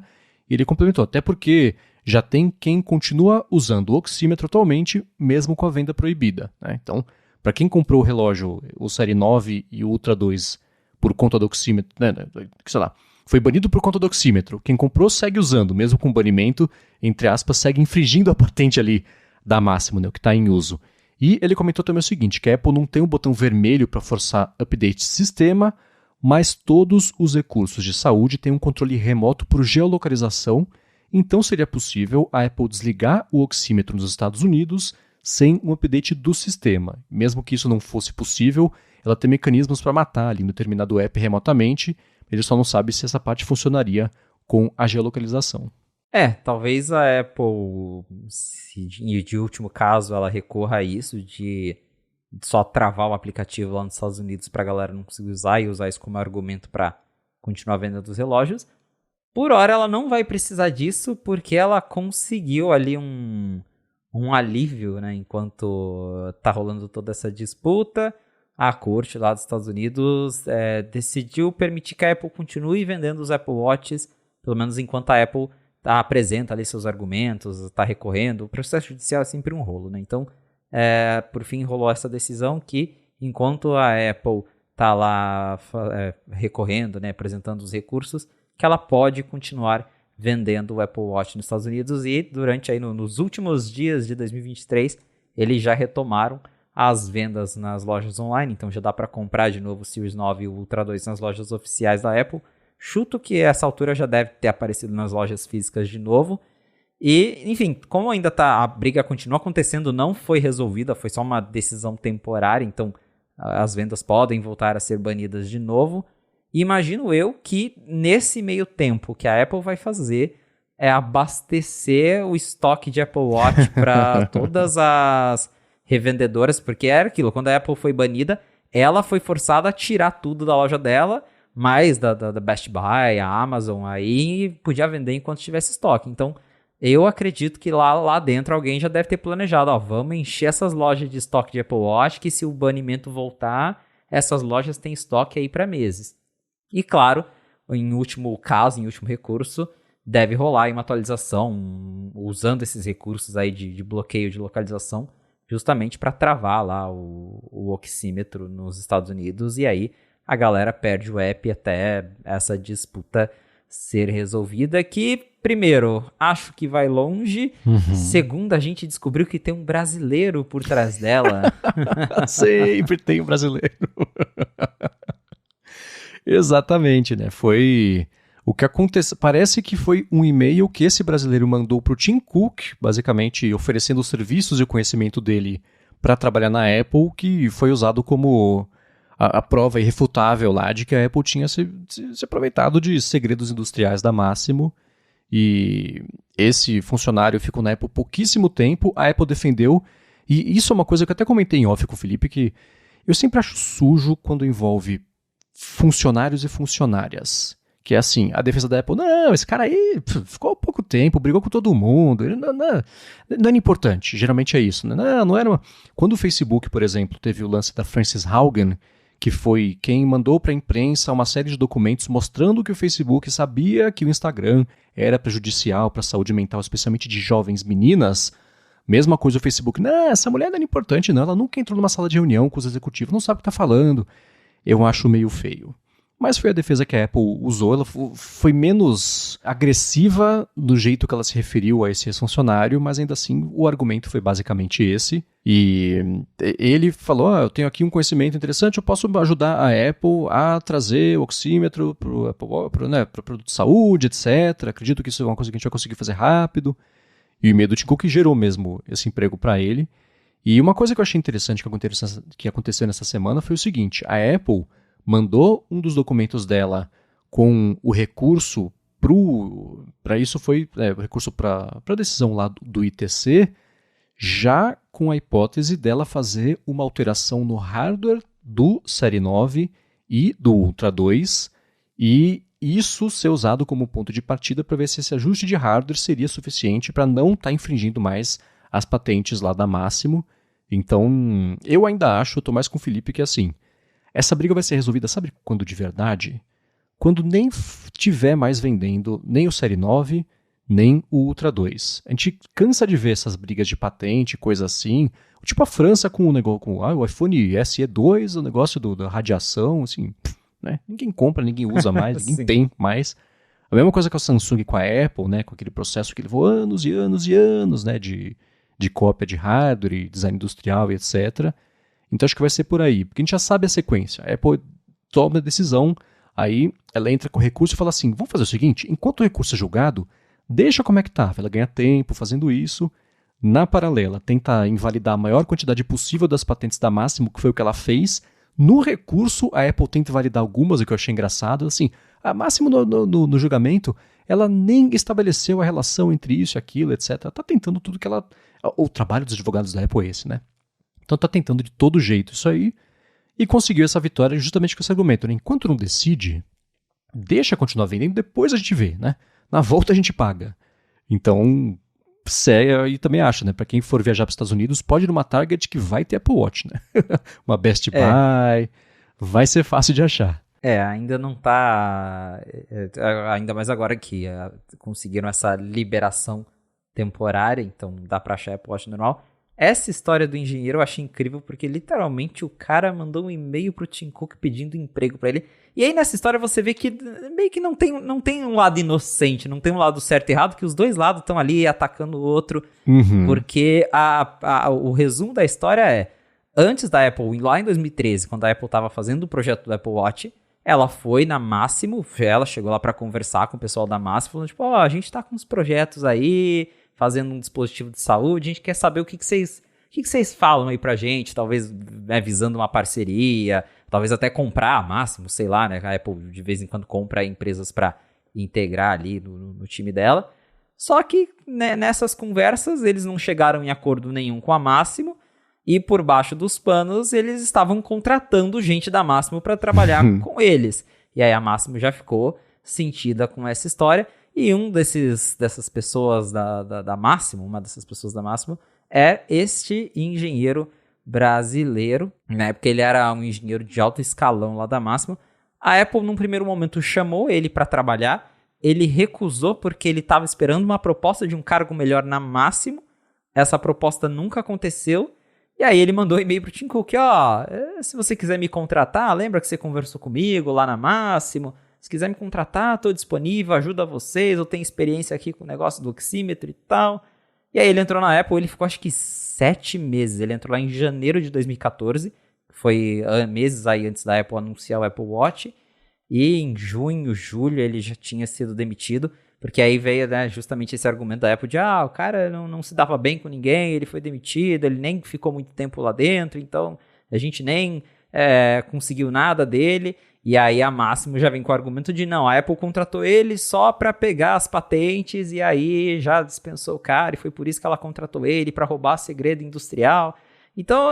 S1: E ele complementou, até porque já tem quem continua usando o oxímetro atualmente, mesmo com a venda proibida, né? Então, para quem comprou o relógio, o Série 9 e o Ultra 2, por conta do oxímetro, né, sei lá, foi banido por conta do oxímetro. Quem comprou segue usando, mesmo com banimento, entre aspas, segue infringindo a patente ali da Máximo, né, o que está em uso. E ele comentou também o seguinte, que a Apple não tem um botão vermelho para forçar update de sistema, mas todos os recursos de saúde têm um controle remoto por geolocalização, então seria possível a Apple desligar o oxímetro nos Estados Unidos sem um update do sistema. Mesmo que isso não fosse possível, ela tem mecanismos para matar ali no determinado app remotamente. Ele só não sabe se essa parte funcionaria com a geolocalização.
S2: Talvez a Apple, se de último caso, ela recorra a isso, de só travar o aplicativo lá nos Estados Unidos para a galera não conseguir usar e usar isso como argumento para continuar vendendo os relógios. Por hora, ela não vai precisar disso, porque ela conseguiu ali um alívio, né, enquanto tá rolando toda essa disputa. A corte lá dos Estados Unidos decidiu permitir que a Apple continue vendendo os Apple Watches, pelo menos enquanto a Apple apresenta ali seus argumentos, está recorrendo. O processo judicial é sempre um rolo, né? Então, por fim, rolou essa decisão que, enquanto a Apple está lá recorrendo, né, apresentando os recursos, que ela pode continuar vendendo o Apple Watch nos Estados Unidos. E durante aí nos últimos dias de 2023, eles já retomaram as vendas nas lojas online, então já dá para comprar de novo o Series 9 e o Ultra 2 nas lojas oficiais da Apple. Chuto que essa altura já deve ter aparecido nas lojas físicas de novo. E, enfim, como ainda a briga continua acontecendo, não foi resolvida, foi só uma decisão temporária, então as vendas podem voltar a ser banidas de novo. E imagino eu que nesse meio tempo que a Apple vai fazer é abastecer o estoque de Apple Watch para todas as revendedoras, porque era aquilo, quando a Apple foi banida, ela foi forçada a tirar tudo da loja dela, mais da Best Buy, a Amazon, aí podia vender enquanto tivesse estoque. Então, eu acredito que lá dentro alguém já deve ter planejado, ó, vamos encher essas lojas de estoque de Apple Watch, que se o banimento voltar, essas lojas têm estoque aí para meses. E claro, em último caso, em último recurso, deve rolar aí uma atualização usando esses recursos aí de bloqueio de localização, justamente para travar lá o oxímetro nos Estados Unidos, e aí a galera perde o app até essa disputa ser resolvida, que, primeiro, acho que vai longe, segundo, a gente descobriu que tem um brasileiro por trás dela.
S1: Sempre tem um brasileiro. Exatamente, né? Foi o que aconteceu. Parece que foi um e-mail que esse brasileiro mandou para o Tim Cook, basicamente oferecendo os serviços e o conhecimento dele para trabalhar na Apple, que foi usado como a prova irrefutável lá de que a Apple tinha se aproveitado de segredos industriais da Máximo. E esse funcionário ficou na Apple pouquíssimo tempo, a Apple defendeu, e isso é uma coisa que eu até comentei em off com o Felipe, que eu sempre acho sujo quando envolve funcionários e funcionárias. Que é assim, a defesa da Apple, não, esse cara aí ficou há pouco tempo, brigou com todo mundo, ele não era importante, geralmente é isso. Né? Não era Quando o Facebook, por exemplo, teve o lance da Frances Haugen, que foi quem mandou para a imprensa uma série de documentos mostrando que o Facebook sabia que o Instagram era prejudicial para a saúde mental, especialmente de jovens meninas. Mesma coisa o Facebook, não, essa mulher não é importante não, ela nunca entrou numa sala de reunião com os executivos, não sabe o que está falando. Eu acho meio feio. Mas foi a defesa que a Apple usou, ela foi menos agressiva do jeito que ela se referiu a esse ex-funcionário, mas ainda assim o argumento foi basicamente esse. E ele falou, eu tenho aqui um conhecimento interessante, eu posso ajudar a Apple a trazer o oxímetro para o produto de saúde, etc. Acredito que isso é uma coisa que a gente vai conseguir fazer rápido. E o e-mail do Tim Cook gerou mesmo esse emprego para ele. E uma coisa que eu achei interessante que aconteceu nessa semana foi o seguinte, a Apple mandou um dos documentos dela com o recurso para isso foi o recurso para a decisão lá do ITC, já com a hipótese dela fazer uma alteração no hardware do Série 9 e do Ultra 2, e isso ser usado como ponto de partida para ver se esse ajuste de hardware seria suficiente para não estar infringindo mais as patentes lá da Máximo. Então, eu ainda acho, eu tô mais com o Felipe, que assim, essa briga vai ser resolvida, sabe quando de verdade? Quando nem tiver mais vendendo nem o Série 9, nem o Ultra 2. A gente cansa de ver essas brigas de patente, coisa assim. Tipo a França com o negócio com o iPhone SE 2, o negócio da radiação, assim, né? Ninguém compra, ninguém usa mais, ninguém tem mais. A mesma coisa com a Samsung com a Apple, né? Com aquele processo que levou anos e anos e anos, né? De cópia de hardware e design industrial e etc. Então acho que vai ser por aí, porque a gente já sabe a sequência. A Apple toma a decisão, aí ela entra com o recurso e fala assim, vamos fazer o seguinte, enquanto o recurso é julgado, deixa como é que tá, ela ganha tempo fazendo isso, na paralela tenta invalidar a maior quantidade possível das patentes da Máximo, que foi o que ela fez. No recurso, a Apple tenta validar algumas, o que eu achei engraçado, assim, a Máximo no julgamento, ela nem estabeleceu a relação entre isso e aquilo, etc. Ela tá tentando tudo que ela... O trabalho dos advogados da Apple é esse, né? Então tá tentando de todo jeito isso aí e conseguiu essa vitória justamente com esse argumento, né? Enquanto não decide, deixa continuar vendendo, depois a gente vê, né? Na volta a gente paga. Então, e também acho, né? Pra quem for viajar para os Estados Unidos, pode ir numa Target que vai ter Apple Watch, né? Uma Best Buy, vai ser fácil de achar.
S2: Ainda não tá... ainda mais agora que conseguiram essa liberação temporária, então dá pra achar Apple Watch normal. Essa história do engenheiro eu achei incrível, porque literalmente o cara mandou um e-mail pro Tim Cook pedindo emprego pra ele. E aí nessa história você vê que meio que não tem um lado inocente, não tem um lado certo e errado, que os dois lados estão ali atacando o outro. Porque o resumo da história é, antes da Apple, lá em 2013, quando a Apple estava fazendo o projeto do Apple Watch, ela foi na Máximo, ela chegou lá pra conversar com o pessoal da Máximo, falando tipo, a gente tá com uns projetos aí, fazendo um dispositivo de saúde, a gente quer saber o que vocês falam aí pra gente, talvez visando uma parceria, talvez até comprar a Máximo, sei lá, né? A Apple de vez em quando compra empresas pra integrar ali no time dela. Só que né, nessas conversas eles não chegaram em acordo nenhum com a Máximo, e por baixo dos panos eles estavam contratando gente da Máximo pra trabalhar com eles. E aí a Máximo já ficou sentida com essa história. E dessas pessoas da Máximo, uma dessas pessoas da Máximo, é este engenheiro brasileiro, né? Porque ele era um engenheiro de alto escalão lá da Máximo. A Apple, num primeiro momento, chamou ele para trabalhar. Ele recusou porque ele estava esperando uma proposta de um cargo melhor na Máximo. Essa proposta nunca aconteceu. E aí ele mandou um e-mail pro Tim Cook, se você quiser me contratar, lembra que você conversou comigo lá na Máximo? Se quiser me contratar, estou disponível, ajudo a vocês, eu tenho experiência aqui com o negócio do oxímetro e tal. E aí ele entrou na Apple, ele ficou acho que 7 meses. Ele entrou lá em janeiro de 2014, foi meses aí antes da Apple anunciar o Apple Watch. E em junho, julho, ele já tinha sido demitido, porque aí veio, né, justamente esse argumento da Apple de, o cara não se dava bem com ninguém, ele foi demitido, ele nem ficou muito tempo lá dentro, então a gente nem conseguiu nada dele. E aí a Máximo já vem com o argumento de, não, a Apple contratou ele só para pegar as patentes e aí já dispensou o cara, e foi por isso que ela contratou ele, para roubar segredo industrial. Então,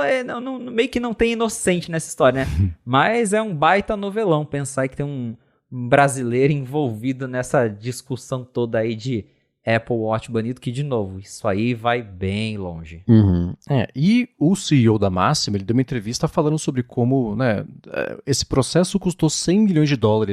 S2: meio que não tem inocente nessa história, né? Mas é um baita novelão pensar que tem um brasileiro envolvido nessa discussão toda aí de Apple Watch banido, que, de novo, isso aí vai bem longe.
S1: Uhum. E o CEO da Máximo, ele deu uma entrevista falando sobre como, né, esse processo custou $100 milhões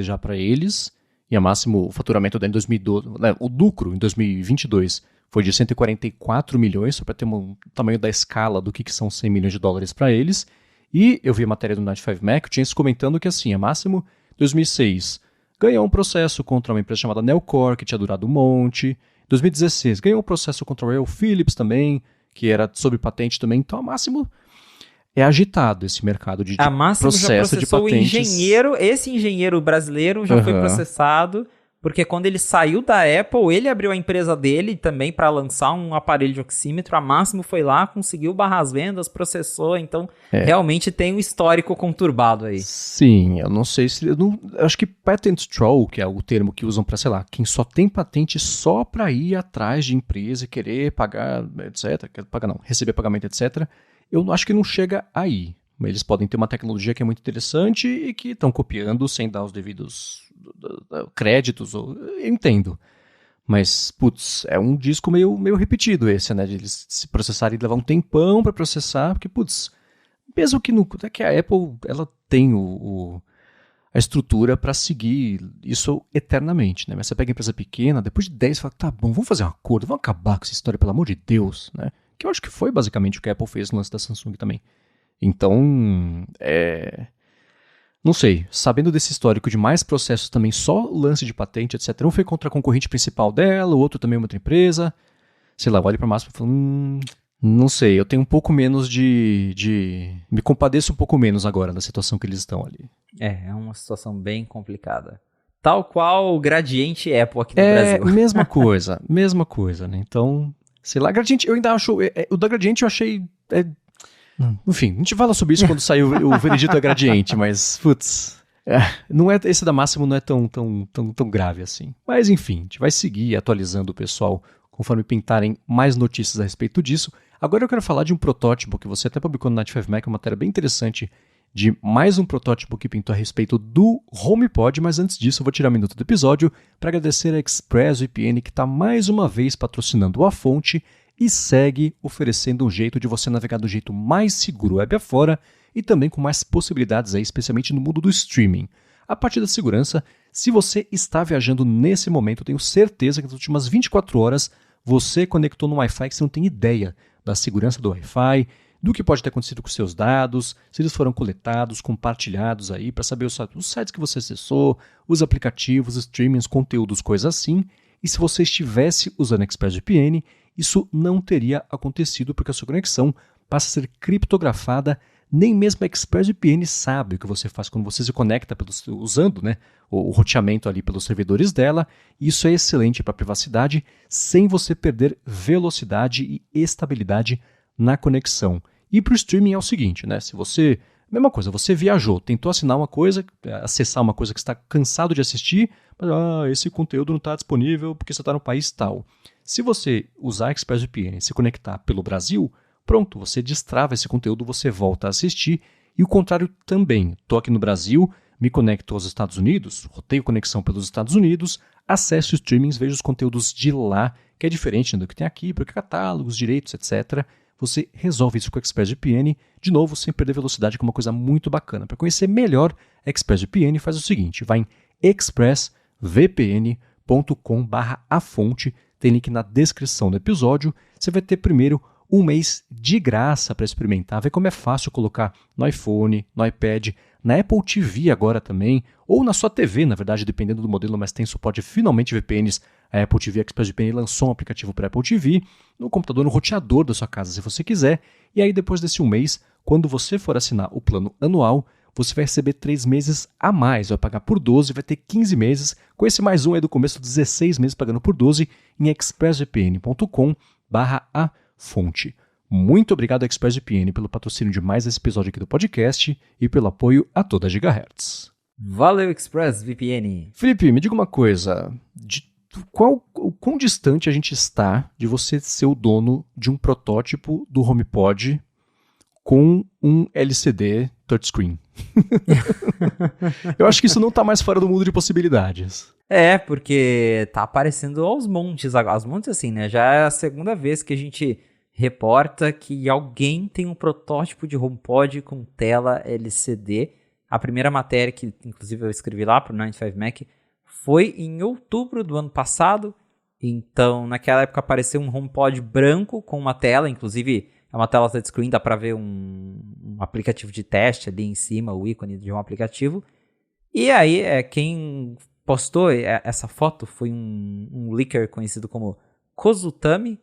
S1: já para eles, e a Máximo, o faturamento dela em 2012, né, o lucro em 2022 foi de 144 milhões, só para ter um tamanho da escala do que são $100 milhões para eles. E eu vi a matéria do 95Mac, o Chance comentando que assim, a Máximo, 2006, ganhou um processo contra uma empresa chamada Nelcor, que tinha durado um monte. 2016, ganhou um processo contra a Royal Philips também, que era sobre patente também. Então, a Máximo é agitado esse mercado de
S2: a Máximo
S1: processo
S2: já
S1: de patentes.
S2: Esse engenheiro brasileiro já foi processado, porque quando ele saiu da Apple, ele abriu a empresa dele também para lançar um aparelho de oxímetro. A Máximo foi lá, conseguiu barrar as vendas, processou, então realmente tem um histórico conturbado aí.
S1: Sim, eu não sei se... eu acho que patent troll, que é o termo que usam para, sei lá, quem só tem patente só para ir atrás de empresa e querer pagar, etc. Receber pagamento, etc. Eu acho que não chega aí. Eles podem ter uma tecnologia que é muito interessante e que estão copiando sem dar os devidos créditos, eu entendo. Mas, putz, é um disco meio repetido esse, né? De eles se processarem e levar um tempão para processar, porque, putz, mesmo que que a Apple ela tem a estrutura para seguir isso eternamente, né? Mas você pega a empresa pequena, depois de 10, você fala, tá bom, vamos fazer um acordo, vamos acabar com essa história, pelo amor de Deus, né? Que eu acho que foi basicamente o que a Apple fez no lance da Samsung também. Então, não sei, sabendo desse histórico de mais processos também, só lance de patente, etc. Um foi contra a concorrente principal dela, o outro também uma outra empresa. Sei lá, eu olho para a Máximo e falo, não sei, eu tenho um pouco menos me compadeço um pouco menos agora da situação que eles estão ali.
S2: É uma situação bem complicada. Tal qual o Gradiente Apple aqui no Brasil.
S1: Mesma coisa, né? Então, sei lá, Gradiente, eu ainda acho, o da Gradiente eu achei... Enfim, a gente fala sobre isso quando sair o veredito da Gradiente, mas, putz, esse da Máximo não é tão grave assim. Mas, enfim, a gente vai seguir atualizando o pessoal conforme pintarem mais notícias a respeito disso. Agora eu quero falar de um protótipo que você até publicou no 95Mac, uma matéria bem interessante de mais um protótipo que pintou a respeito do HomePod, mas antes disso eu vou tirar um minuto do episódio para agradecer a ExpressVPN que está mais uma vez patrocinando a fonte e segue oferecendo um jeito de você navegar do jeito mais seguro web afora e também com mais possibilidades aí, especialmente no mundo do streaming. A parte da segurança, se você está viajando nesse momento, eu tenho certeza que nas últimas 24 horas você conectou no Wi-Fi que você não tem ideia da segurança do Wi-Fi, do que pode ter acontecido com seus dados, se eles foram coletados, compartilhados aí, para saber os sites que você acessou, os aplicativos, streamings, conteúdos, coisas assim. E se você estivesse usando ExpressVPN, isso não teria acontecido porque a sua conexão passa a ser criptografada. Nem mesmo a ExpressVPN sabe o que você faz quando você se conecta usando, né, o roteamento ali pelos servidores dela. Isso é excelente para a privacidade, sem você perder velocidade e estabilidade na conexão. E para o streaming é o seguinte, né? Se você... Mesma coisa, você viajou, tentou assinar uma coisa, acessar uma coisa que está cansado de assistir, mas esse conteúdo não está disponível porque você está no país tal. Se você usar a ExpressVPN e se conectar pelo Brasil, pronto, você destrava esse conteúdo, você volta a assistir. E o contrário também. Estou aqui no Brasil, me conecto aos Estados Unidos, roteio conexão pelos Estados Unidos, acesso streamings, vejo os conteúdos de lá, que é diferente do que tem aqui, porque catálogos, direitos, etc. Você resolve isso com o ExpressVPN, de novo, sem perder velocidade, que é uma coisa muito bacana. Para conhecer melhor ExpressVPN, faz o seguinte, vai em expressvpn.com/afonte, tem link na descrição do episódio, você vai ter primeiro um mês de graça para experimentar, ver como é fácil colocar no iPhone, no iPad, na Apple TV agora também, ou na sua TV, na verdade, dependendo do modelo, mas tem suporte finalmente VPNs. A Apple TV ExpressVPN lançou um aplicativo para Apple TV, no computador, no roteador da sua casa, se você quiser, e aí depois desse um mês, quando você for assinar o plano anual, você vai receber 3 meses a mais, vai pagar por 12, vai ter 15 meses, com esse mais um aí do começo, 16 meses pagando por 12, em expressvpn.com/afonte. Muito obrigado, ExpressVPN, pelo patrocínio de mais esse episódio aqui do podcast e pelo apoio a toda a Gigahertz.
S2: Valeu, ExpressVPN!
S1: Felipe, me diga uma coisa, o quão distante a gente está de você ser o dono de um protótipo do HomePod com um LCD touchscreen? Eu acho que isso não está mais fora do mundo de possibilidades.
S2: Porque tá aparecendo aos montes agora. Aos montes assim, né? Já é a segunda vez que a gente reporta que alguém tem um protótipo de HomePod com tela LCD. A primeira matéria que, inclusive, eu escrevi lá pro 95Mac foi em outubro do ano passado. Então, naquela época apareceu um HomePod branco com uma tela, inclusive é uma tela touchscreen, dá para ver um aplicativo de teste ali em cima, o ícone de um aplicativo. E aí, quem postou essa foto foi um leaker conhecido como Kozutami,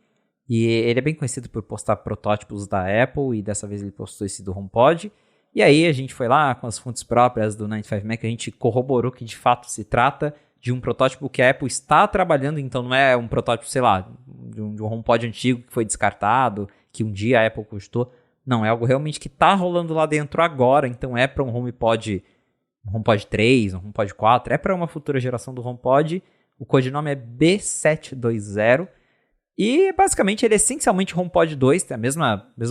S2: e ele é bem conhecido por postar protótipos da Apple, e dessa vez ele postou esse do HomePod. E aí a gente foi lá com as fontes próprias do 95Mac, a gente corroborou que de fato se trata de um protótipo que a Apple está trabalhando, então não é um protótipo, sei lá, de um HomePod antigo que foi descartado, que um dia a Apple custou. Não, é algo realmente que está rolando lá dentro agora, então é para um HomePod 3, um HomePod 4, é para uma futura geração do HomePod. O codinome é B720. E basicamente ele é essencialmente HomePod 2, tem a mesmo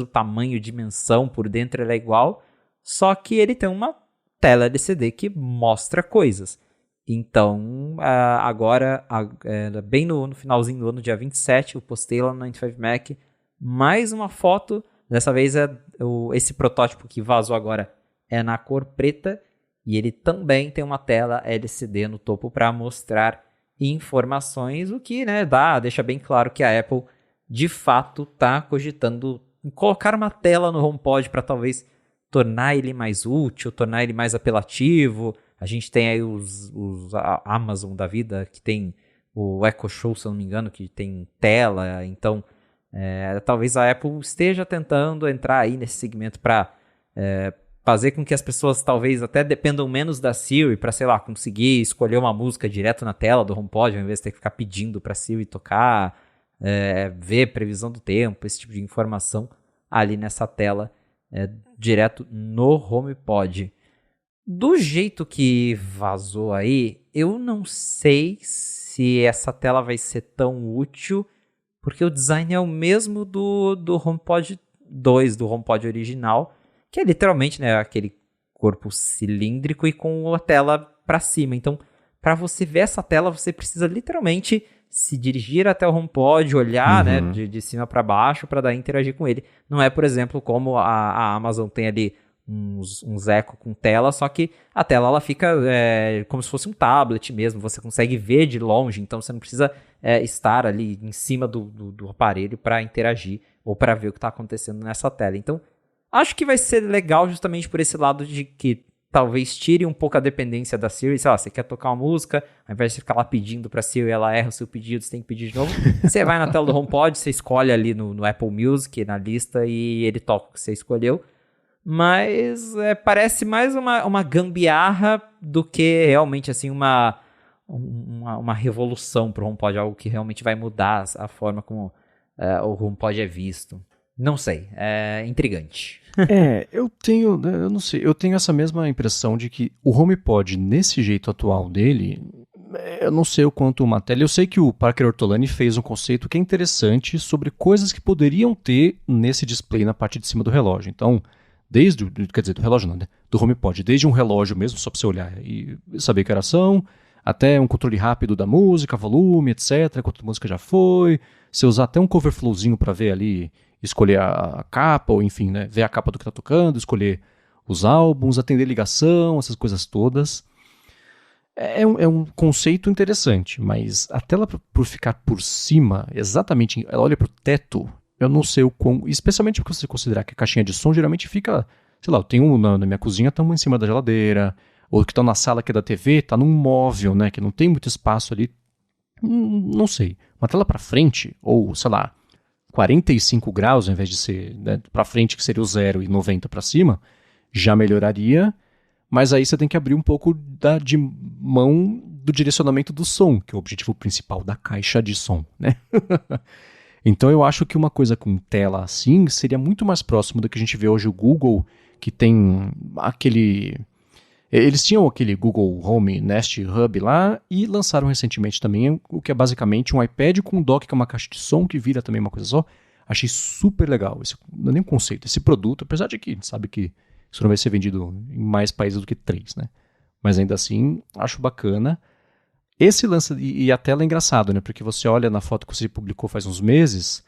S2: tamanho, dimensão, por dentro ele é igual, só que ele tem uma tela LCD que mostra coisas. Então, agora, bem no finalzinho do ano, dia 27, eu postei lá no 95Mac mais uma foto. Dessa vez esse protótipo que vazou agora é na cor preta e ele também tem uma tela LCD no topo para mostrar informações, o que, né, deixa bem claro que a Apple de fato está cogitando colocar uma tela no HomePod para talvez tornar ele mais útil, tornar ele mais apelativo. A gente tem aí os Amazon da vida, que tem o Echo Show, se eu não me engano, que tem tela. Então, talvez a Apple esteja tentando entrar aí nesse segmento para fazer com que as pessoas talvez até dependam menos da Siri para, sei lá, conseguir escolher uma música direto na tela do HomePod, ao invés de ter que ficar pedindo para a Siri tocar, ver previsão do tempo, esse tipo de informação ali nessa tela, direto no HomePod. Do jeito que vazou aí, eu não sei se essa tela vai ser tão útil, porque o design é o mesmo do HomePod 2, do HomePod original, que é literalmente, né, aquele corpo cilíndrico e com a tela para cima. Então, para você ver essa tela, você precisa literalmente se dirigir até o HomePod, olhar, né, de cima para baixo para daí interagir com ele. Não é, por exemplo, como a Amazon tem ali uns Echo com tela, só que a tela ela fica como se fosse um tablet mesmo, você consegue ver de longe, então você não precisa estar ali em cima do aparelho para interagir ou para ver o que está acontecendo nessa tela. Então, acho que vai ser legal justamente por esse lado de que talvez tire um pouco a dependência da Siri. Sei lá, você quer tocar uma música, ao invés de ficar lá pedindo pra Siri, ela erra o seu pedido, você tem que pedir de novo. Você vai na tela do HomePod, você escolhe ali no Apple Music, na lista, e ele toca o que você escolheu. Mas parece mais uma gambiarra do que realmente assim uma revolução pro HomePod, algo que realmente vai mudar a forma como o HomePod é visto. Não sei, é intrigante.
S1: Eu não sei, eu tenho essa mesma impressão de que o HomePod, nesse jeito atual dele, eu não sei o quanto uma tela. Eu sei que o Parker Ortolani fez um conceito que é interessante sobre coisas que poderiam ter nesse display na parte de cima do relógio. Então, quer dizer, do relógio não, né? Do HomePod, desde um relógio mesmo, só pra você olhar e saber que horas são, até um controle rápido da música, volume, etc, quanto música já foi, você usar até um coverflowzinho pra ver ali, escolher a capa, ou enfim, né, ver a capa do que tá tocando, escolher os álbuns, atender ligação, essas coisas todas. É um conceito interessante, mas a tela por ficar por cima, exatamente, ela olha pro teto, eu não sei o quão, especialmente porque você considerar que a caixinha de som geralmente fica, sei lá, eu tenho um na minha cozinha, tá um em cima da geladeira, ou que estão na sala que é da TV, tá num móvel, né, que não tem muito espaço ali, não sei. Uma tela pra frente, ou sei lá, 45 graus, ao invés de ser, né, pra frente, que seria o 0 e 90 pra cima, já melhoraria, mas aí você tem que abrir um pouco de mão do direcionamento do som, que é o objetivo principal da caixa de som, né? Então eu acho que uma coisa com tela assim seria muito mais próximo do que a gente vê hoje o Google, que tem aquele... Eles tinham aquele Google Home Nest Hub lá e lançaram recentemente também o que é basicamente um iPad com um dock, que é uma caixa de som que vira também uma coisa só. Achei super legal. Esse, não é nem um conceito, esse produto, apesar de que a gente sabe que isso não vai ser vendido em mais países do que 3, né? Mas ainda assim, acho bacana. Esse lance, e a tela é engraçado, né? Porque você olha na foto que você publicou faz uns meses,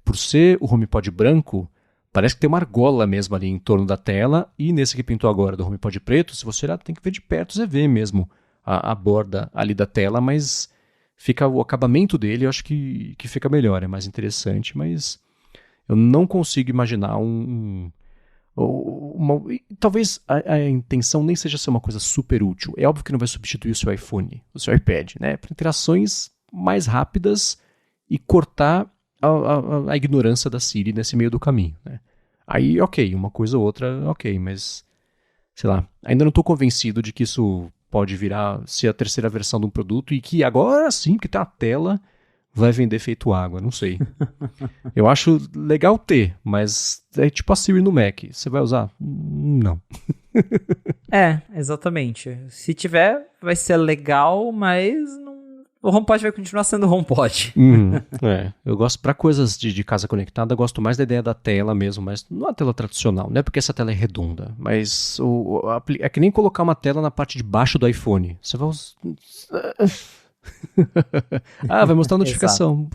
S1: por ser o HomePod branco, parece que tem uma argola mesmo ali em torno da tela, e nesse que pintou agora do HomePod preto, se você olhar, tem que ver de perto, você vê mesmo a borda ali da tela, mas fica o acabamento dele, eu acho que fica melhor, é mais interessante, mas eu não consigo imaginar talvez a intenção nem seja ser uma coisa super útil. É óbvio que não vai substituir o seu iPhone, o seu iPad, né? Para interações mais rápidas e cortar a ignorância da Siri nesse meio do caminho, né? Aí, ok, uma coisa ou outra, ok, mas sei lá, ainda não estou convencido de que isso pode ser a terceira versão de um produto e que agora sim, que tem a tela, vai vender feito água, não sei. Eu acho legal ter, mas é tipo a Siri no Mac. Você vai usar? Não.
S2: Exatamente. Se tiver, vai ser legal, mas o HomePod vai continuar sendo o HomePod.
S1: Eu gosto, pra coisas de casa conectada, eu gosto mais da ideia da tela mesmo, mas não a tela tradicional, não é porque essa tela é redonda, mas é que nem colocar uma tela na parte de baixo do iPhone. Você vai usar... vai mostrar a notificação.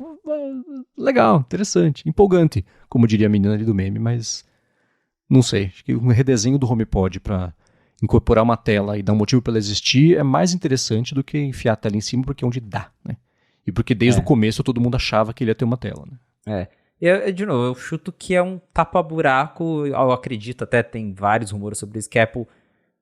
S1: Legal, interessante, empolgante, como diria a menina ali do meme, mas não sei, acho que um redesenho do HomePod para incorporar uma tela e dar um motivo para ela existir é mais interessante do que enfiar a tela em cima, porque é onde dá, né? E porque desde o começo todo mundo achava que ele ia ter uma tela, né?
S2: De novo, eu chuto que é um tapa-buraco, eu acredito, até tem vários rumores sobre isso, que a Apple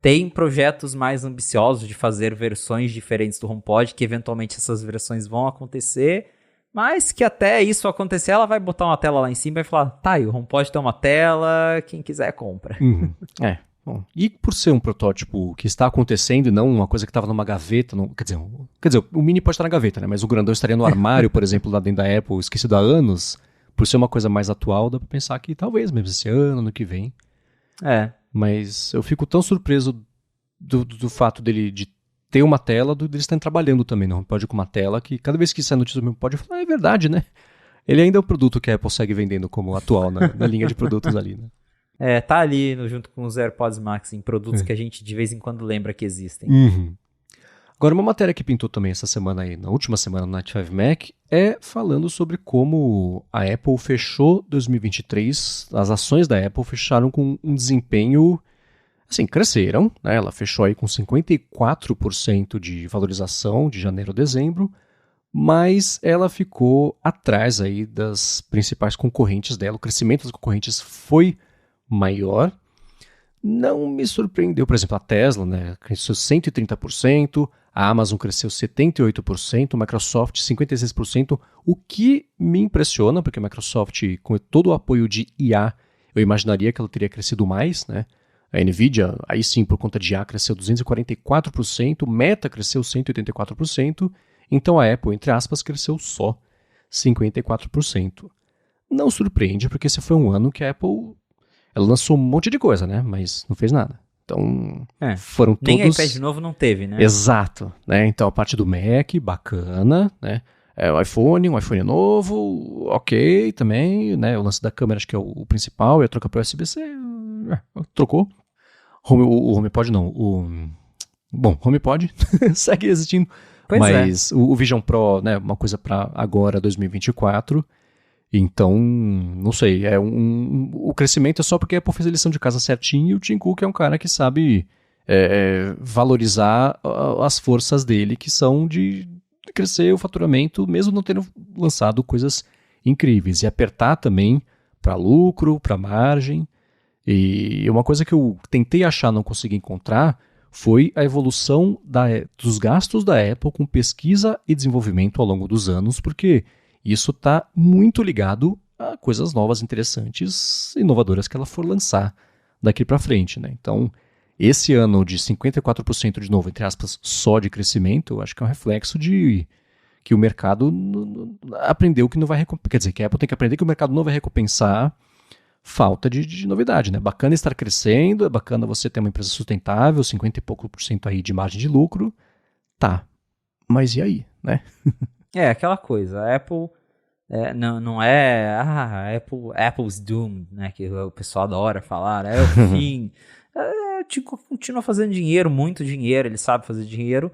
S2: tem projetos mais ambiciosos de fazer versões diferentes do HomePod, que eventualmente essas versões vão acontecer, mas que até isso acontecer, ela vai botar uma tela lá em cima e vai falar, tá aí, o HomePod tem uma tela, quem quiser compra.
S1: Bom, e por ser um protótipo que está acontecendo e não uma coisa que estava numa gaveta, quer dizer, o mini pode estar na gaveta, né? Mas o grandão estaria no armário, por exemplo, lá dentro da Apple, esquecido há anos, por ser uma coisa mais atual, dá pra pensar que talvez mesmo esse ano que vem. Mas eu fico tão surpreso do fato dele de ter uma tela, deles estarem trabalhando também no HomePod com uma tela, que cada vez que sai notícia do HomePod eu falo, é verdade, né? Ele ainda é um produto que a Apple segue vendendo como atual na linha de produtos ali, né?
S2: Tá ali junto com os AirPods Max em produtos que a gente de vez em quando lembra que existem.
S1: Agora, uma matéria que pintou também essa semana aí, na última semana no Night 5 Mac, é falando sobre como a Apple fechou 2023, as ações da Apple fecharam com um desempenho, assim, cresceram, né? Ela fechou aí com 54% de valorização de janeiro a dezembro, mas ela ficou atrás aí das principais concorrentes dela, o crescimento das concorrentes foi maior. Não me surpreendeu, por exemplo, a Tesla, né, cresceu 130%, a Amazon cresceu 78%, a Microsoft 56%, o que me impressiona, porque a Microsoft, com todo o apoio de IA, eu imaginaria que ela teria crescido mais, né? A Nvidia, aí sim, por conta de IA, cresceu 244%, Meta cresceu 184%, então a Apple, entre aspas, cresceu só 54%. Não surpreende, porque esse foi um ano que a Apple... Ela lançou um monte de coisa, né? Mas não fez nada. Então, foram todos...
S2: Nem iPad novo não teve, né?
S1: Exato. Né? Então, a parte do Mac, bacana, né? o iPhone, um iPhone novo, ok, também, né? O lance da câmera acho que é o principal, e a troca para USB-C, trocou. O HomePod não, bom, HomePod segue existindo,
S2: Pois
S1: mas o Vision Pro, né, uma coisa para agora, 2024, então, não sei, o crescimento é só porque a Apple fez a lição de casa certinho e o Tim Cook é um cara que sabe valorizar as forças dele, que são de crescer o faturamento, mesmo não tendo lançado coisas incríveis, e apertar também para lucro, para margem. E uma coisa que eu tentei achar, não consegui encontrar, foi a evolução dos gastos da Apple com pesquisa e desenvolvimento ao longo dos anos, porque isso está muito ligado a coisas novas, interessantes, inovadoras que ela for lançar daqui para frente, né? Então, esse ano de 54% de novo, entre aspas, só de crescimento, eu acho que é um reflexo de que o mercado aprendeu que não vai recompensar. Quer dizer, que a Apple tem que aprender que o mercado não vai recompensar falta de novidade, né? Bacana estar crescendo, é bacana você ter uma empresa sustentável, 50 e pouco por cento aí de margem de lucro, tá. Mas e aí, né?
S2: aquela coisa, a Apple não é Apple's Doom, né, que o pessoal adora falar, é o fim. Continua fazendo dinheiro, muito dinheiro, ele sabe fazer dinheiro,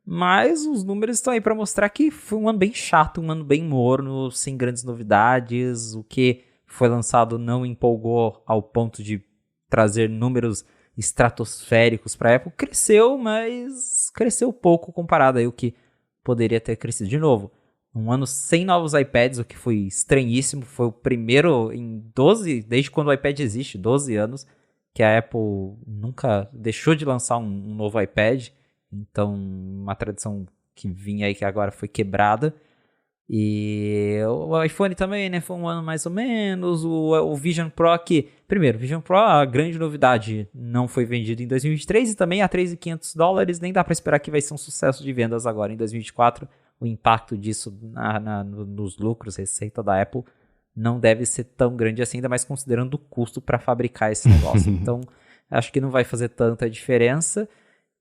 S2: mas os números estão aí para mostrar que foi um ano bem chato, um ano bem morno, sem grandes novidades, o que foi lançado não empolgou ao ponto de trazer números estratosféricos para a Apple. Cresceu, mas cresceu pouco comparado aí o que poderia ter crescido de novo. Um ano sem novos iPads, o que foi estranhíssimo. Foi o primeiro em 12, desde quando o iPad existe, 12 anos, que a Apple nunca deixou de lançar um novo iPad. Então, uma tradição que vinha aí que agora foi quebrada. E o iPhone também, né, foi um ano mais ou menos. O Vision Pro aqui, primeiro, o Vision Pro, a grande novidade, não foi vendido em 2023 e também a $3.500, nem dá para esperar que vai ser um sucesso de vendas agora em 2024. O impacto disso nos lucros, receita da Apple, não deve ser tão grande assim, ainda mais considerando o custo para fabricar esse negócio. Então, acho que não vai fazer tanta diferença.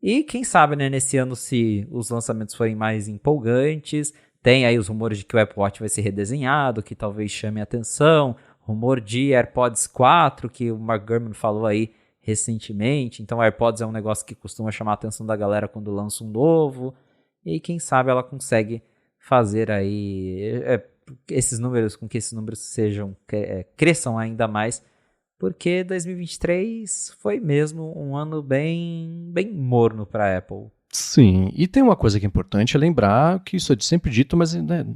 S2: E quem sabe, né, nesse ano, se os lançamentos forem mais empolgantes. Tem aí os rumores de que o Apple Watch vai ser redesenhado, que talvez chame a atenção. Rumor de AirPods 4, que o Mark Gurman falou aí recentemente. Então, AirPods é um negócio que costuma chamar a atenção da galera quando lança um novo. E quem sabe ela consegue fazer aí esses números, com que esses números cresçam ainda mais. Porque 2023 foi mesmo um ano bem morno para a Apple.
S1: Sim, e tem uma coisa que é importante, é lembrar que isso é sempre dito, mas né,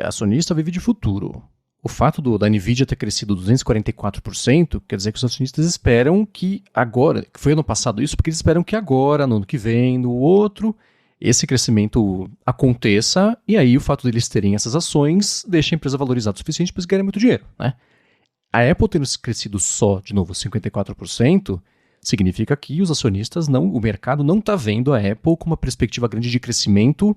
S1: acionista vive de futuro. O fato da Nvidia ter crescido 244% quer dizer que os acionistas esperam que agora, que foi ano passado isso, porque eles esperam que agora, no ano que vem, no outro, esse crescimento aconteça, e aí o fato deles terem essas ações deixa a empresa valorizada o suficiente para eles ganharem muito dinheiro, né? A Apple tendo crescido só, de novo, 54%, significa que os acionistas, o mercado não está vendo a Apple com uma perspectiva grande de crescimento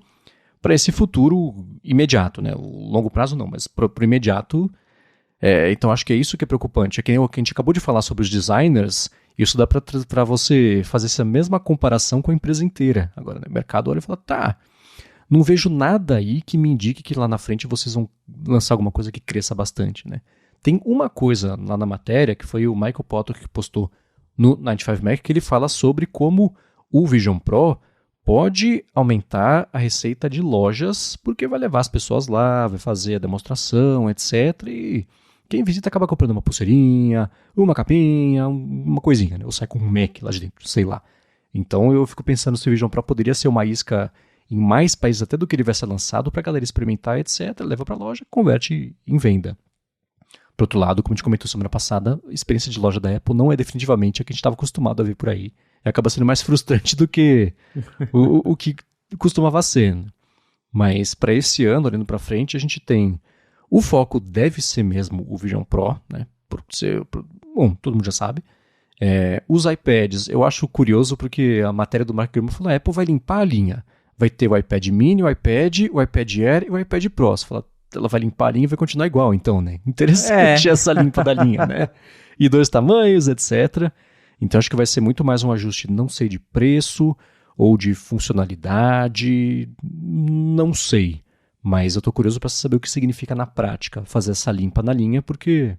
S1: para esse futuro imediato, né? O longo prazo não, mas para o imediato. Então acho que é isso que é preocupante. É que nem o que a gente acabou de falar sobre os designers, isso dá para você fazer essa mesma comparação com a empresa inteira. Agora, né, o mercado olha e fala, tá, não vejo nada aí que me indique que lá na frente vocês vão lançar alguma coisa que cresça bastante, né? Tem uma coisa lá na matéria, que foi o Michael Potter que postou no 95Mac, que ele fala sobre como o Vision Pro pode aumentar a receita de lojas, porque vai levar as pessoas lá, vai fazer a demonstração, etc. E quem visita acaba comprando uma pulseirinha, uma capinha, uma coisinha, né? Ou sai com um Mac lá de dentro, sei lá. Então eu fico pensando se o Vision Pro poderia ser uma isca em mais países até do que ele vai ser lançado, para a galera experimentar, etc. Leva para a loja, converte em venda. Por outro lado, como a gente comentou semana passada, a experiência de loja da Apple não é definitivamente a que a gente estava acostumado a ver por aí. E acaba sendo mais frustrante do que o que costumava ser. Né? Mas para esse ano, olhando para frente, a gente tem... O foco deve ser mesmo o Vision Pro, né? Bom, todo mundo já sabe. Os iPads, eu acho curioso porque a matéria do Mark Gurman falou, a Apple vai limpar a linha. Vai ter o iPad mini, o iPad Air e o iPad Pro. Você fala, ela vai limpar a linha e vai continuar igual, então, né? Interessante essa limpa da linha, né? E 2 tamanhos, etc. Então, acho que vai ser muito mais um ajuste, não sei, de preço ou de funcionalidade, não sei. Mas eu tô curioso para saber o que significa na prática fazer essa limpa na linha, porque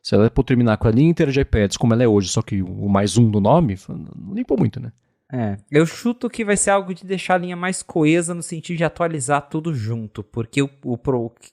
S1: se ela for terminar com a linha inteira de iPads como ela é hoje, só que o mais um no nome, não limpou muito, né?
S2: Eu chuto que vai ser algo de deixar a linha mais coesa no sentido de atualizar tudo junto, porque o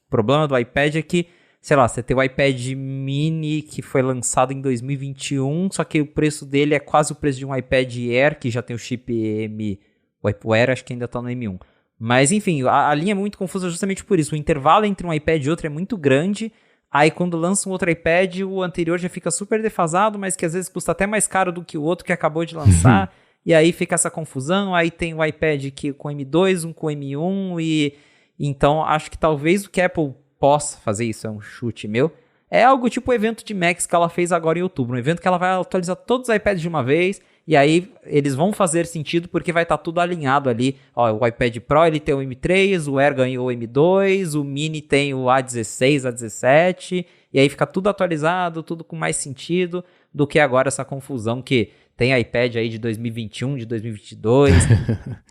S2: problema do iPad é que, sei lá, você tem o iPad mini que foi lançado em 2021, só que o preço dele é quase o preço de um iPad Air, que já tem o chip M, o Air acho que ainda tá no M1. Mas enfim, a linha é muito confusa justamente por isso, o intervalo entre um iPad e outro é muito grande, aí quando lança um outro iPad, o anterior já fica super defasado, mas que às vezes custa até mais caro do que o outro que acabou de lançar. E aí fica essa confusão, aí tem o iPad com M2, um com M1, e então acho que talvez o que a Apple possa fazer, isso é um chute meu, é algo tipo o evento de Macs que ela fez agora em outubro, um evento que ela vai atualizar todos os iPads de uma vez, e aí eles vão fazer sentido porque vai estar tudo alinhado ali. Ó, o iPad Pro ele tem o M3, o Air ganhou o M2, o Mini tem o A16, A17, e aí fica tudo atualizado, tudo com mais sentido do que agora essa confusão que tem iPad aí de 2021, de 2022,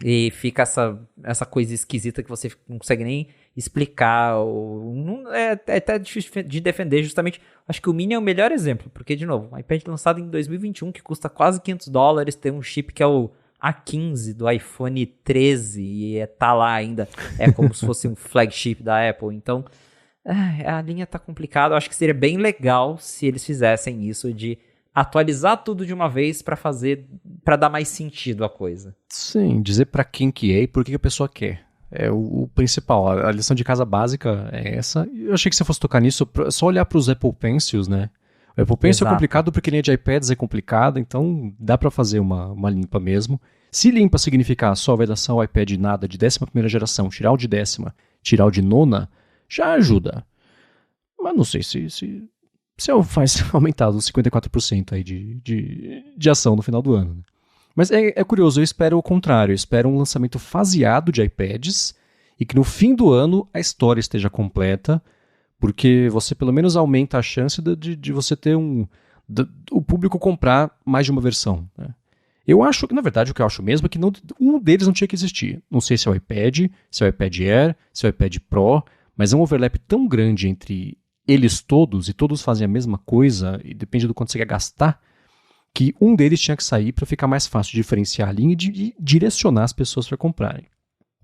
S2: e fica essa coisa esquisita que você não consegue nem explicar. É até difícil de defender, justamente. Acho que o Mini é o melhor exemplo, porque, de novo, um iPad lançado em 2021, que custa quase $500, tem um chip que é o A15 do iPhone 13, e tá lá ainda, é como se fosse um flagship da Apple. Então, a linha tá complicada. Eu acho que seria bem legal se eles fizessem isso de atualizar tudo de uma vez para dar mais sentido à coisa.
S1: Sim, dizer pra quem que é e por que a pessoa quer. É o principal. A lição de casa básica é essa. Eu achei que você fosse tocar nisso, só olhar pros Apple Pencils, né? O Apple Pencil é complicado porque linha de iPads é complicada, então dá pra fazer uma limpa mesmo. Se limpa significar só vai lançar o iPad nada de 11ª geração, tirar o de 10ª, tirar o de 9ª, já ajuda. Mas não sei se faz aumentar os 54% aí de ação no final do ano. Né? Mas é curioso, eu espero o contrário. Eu espero um lançamento faseado de iPads e que no fim do ano a história esteja completa, porque você pelo menos aumenta a chance de você ter o público comprar mais de uma versão. Né? Eu acho que, na verdade, o que eu acho mesmo é que um deles não tinha que existir. Não sei se é o iPad, se é o iPad Air, se é o iPad Pro, mas é um overlap tão grande entre eles todos, e todos fazem a mesma coisa, e depende do quanto você quer gastar, que um deles tinha que sair para ficar mais fácil de diferenciar a linha e de direcionar as pessoas para comprarem.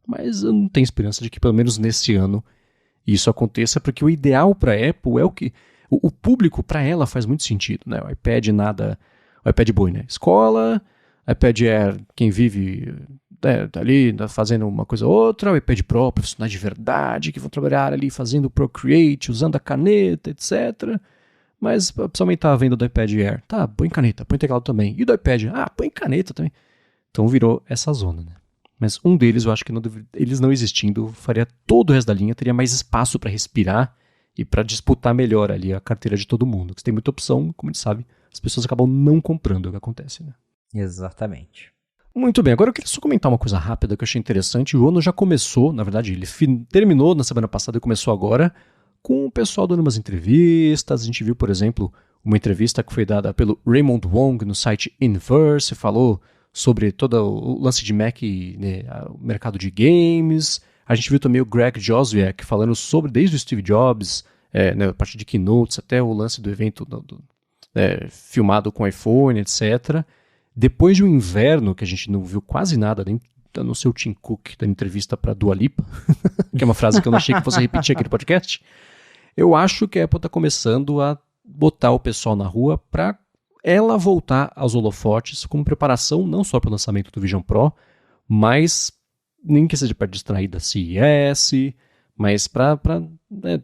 S1: Mas eu não tenho esperança de que pelo menos nesse ano isso aconteça, porque o ideal para a Apple é o que... O público, para ela, faz muito sentido. Né? O iPad o iPad Boy, né? Escola, iPad Air, quem vive tá ali fazendo uma coisa ou outra, o iPad Pro, profissionais de verdade, que vão trabalhar ali fazendo Procreate, usando a caneta, etc., mas precisa aumentar a venda do iPad Air. Tá, põe caneta, põe teclado também. E do iPad? Põe caneta também. Então virou essa zona, né? Mas um deles, eu acho que eles não existindo, faria todo o resto da linha, teria mais espaço para respirar e para disputar melhor ali a carteira de todo mundo. Porque se tem muita opção, como a gente sabe, as pessoas acabam não comprando, é o que acontece, né?
S2: Exatamente.
S1: Muito bem, agora eu queria só comentar uma coisa rápida que eu achei interessante. O ano já começou, na verdade, ele terminou na semana passada e começou agora, com o pessoal dando umas entrevistas. A gente viu, por exemplo, uma entrevista que foi dada pelo Raymond Wong no site Inverse, falou sobre todo o lance de Mac, né, o mercado de games. A gente viu também o Greg Joswiak falando sobre, desde o Steve Jobs, né, a partir de keynotes até o lance do evento filmado com iPhone, etc. Depois de um inverno que a gente não viu quase nada, nem no seu Tim Cook, da entrevista para Dua Lipa, que é uma frase que eu não achei que fosse repetir aqui no podcast, eu acho que a Apple está começando a botar o pessoal na rua para ela voltar aos holofotes como preparação não só para o lançamento do Vision Pro, mas nem que seja para distrair da CES, mas para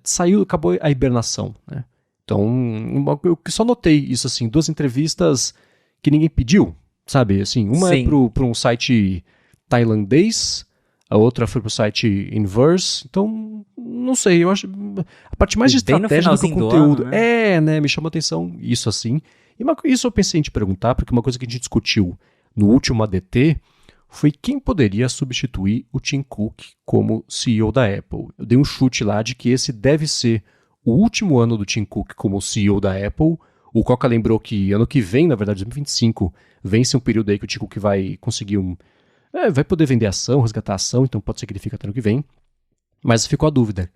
S1: sair, acabou a hibernação. Né? Então, eu só notei isso assim, 2 entrevistas que ninguém pediu, sabe? Assim, uma Sim. é para um site tailandês, a outra foi para o site Inverse, então, não sei, eu acho a parte mais de estratégia do que o conteúdo.
S2: Ano, né?
S1: Né, me chamou a atenção isso assim. E isso eu pensei em te perguntar, porque uma coisa que a gente discutiu no último ADT foi quem poderia substituir o Tim Cook como CEO da Apple. Eu dei um chute lá de que esse deve ser o último ano do Tim Cook como CEO da Apple. O Coca lembrou que ano que vem, na verdade 2025, vence um período aí que o Tim Cook vai conseguir vai poder vender ação, resgatar ação, então pode ser que ele fique até ano que vem. Mas ficou a dúvida.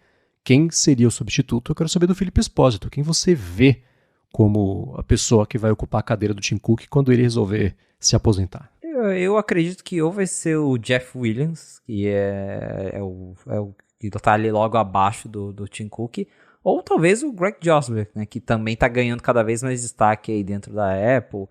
S1: Quem seria o substituto? Eu quero saber do Philip Esposito. Quem você vê como a pessoa que vai ocupar a cadeira do Tim Cook quando ele resolver se aposentar?
S2: Eu acredito que ou vai ser o Jeff Williams, que é o que tá ali logo abaixo do Tim Cook, ou talvez o Greg Joswick, né, que também tá ganhando cada vez mais destaque aí dentro da Apple.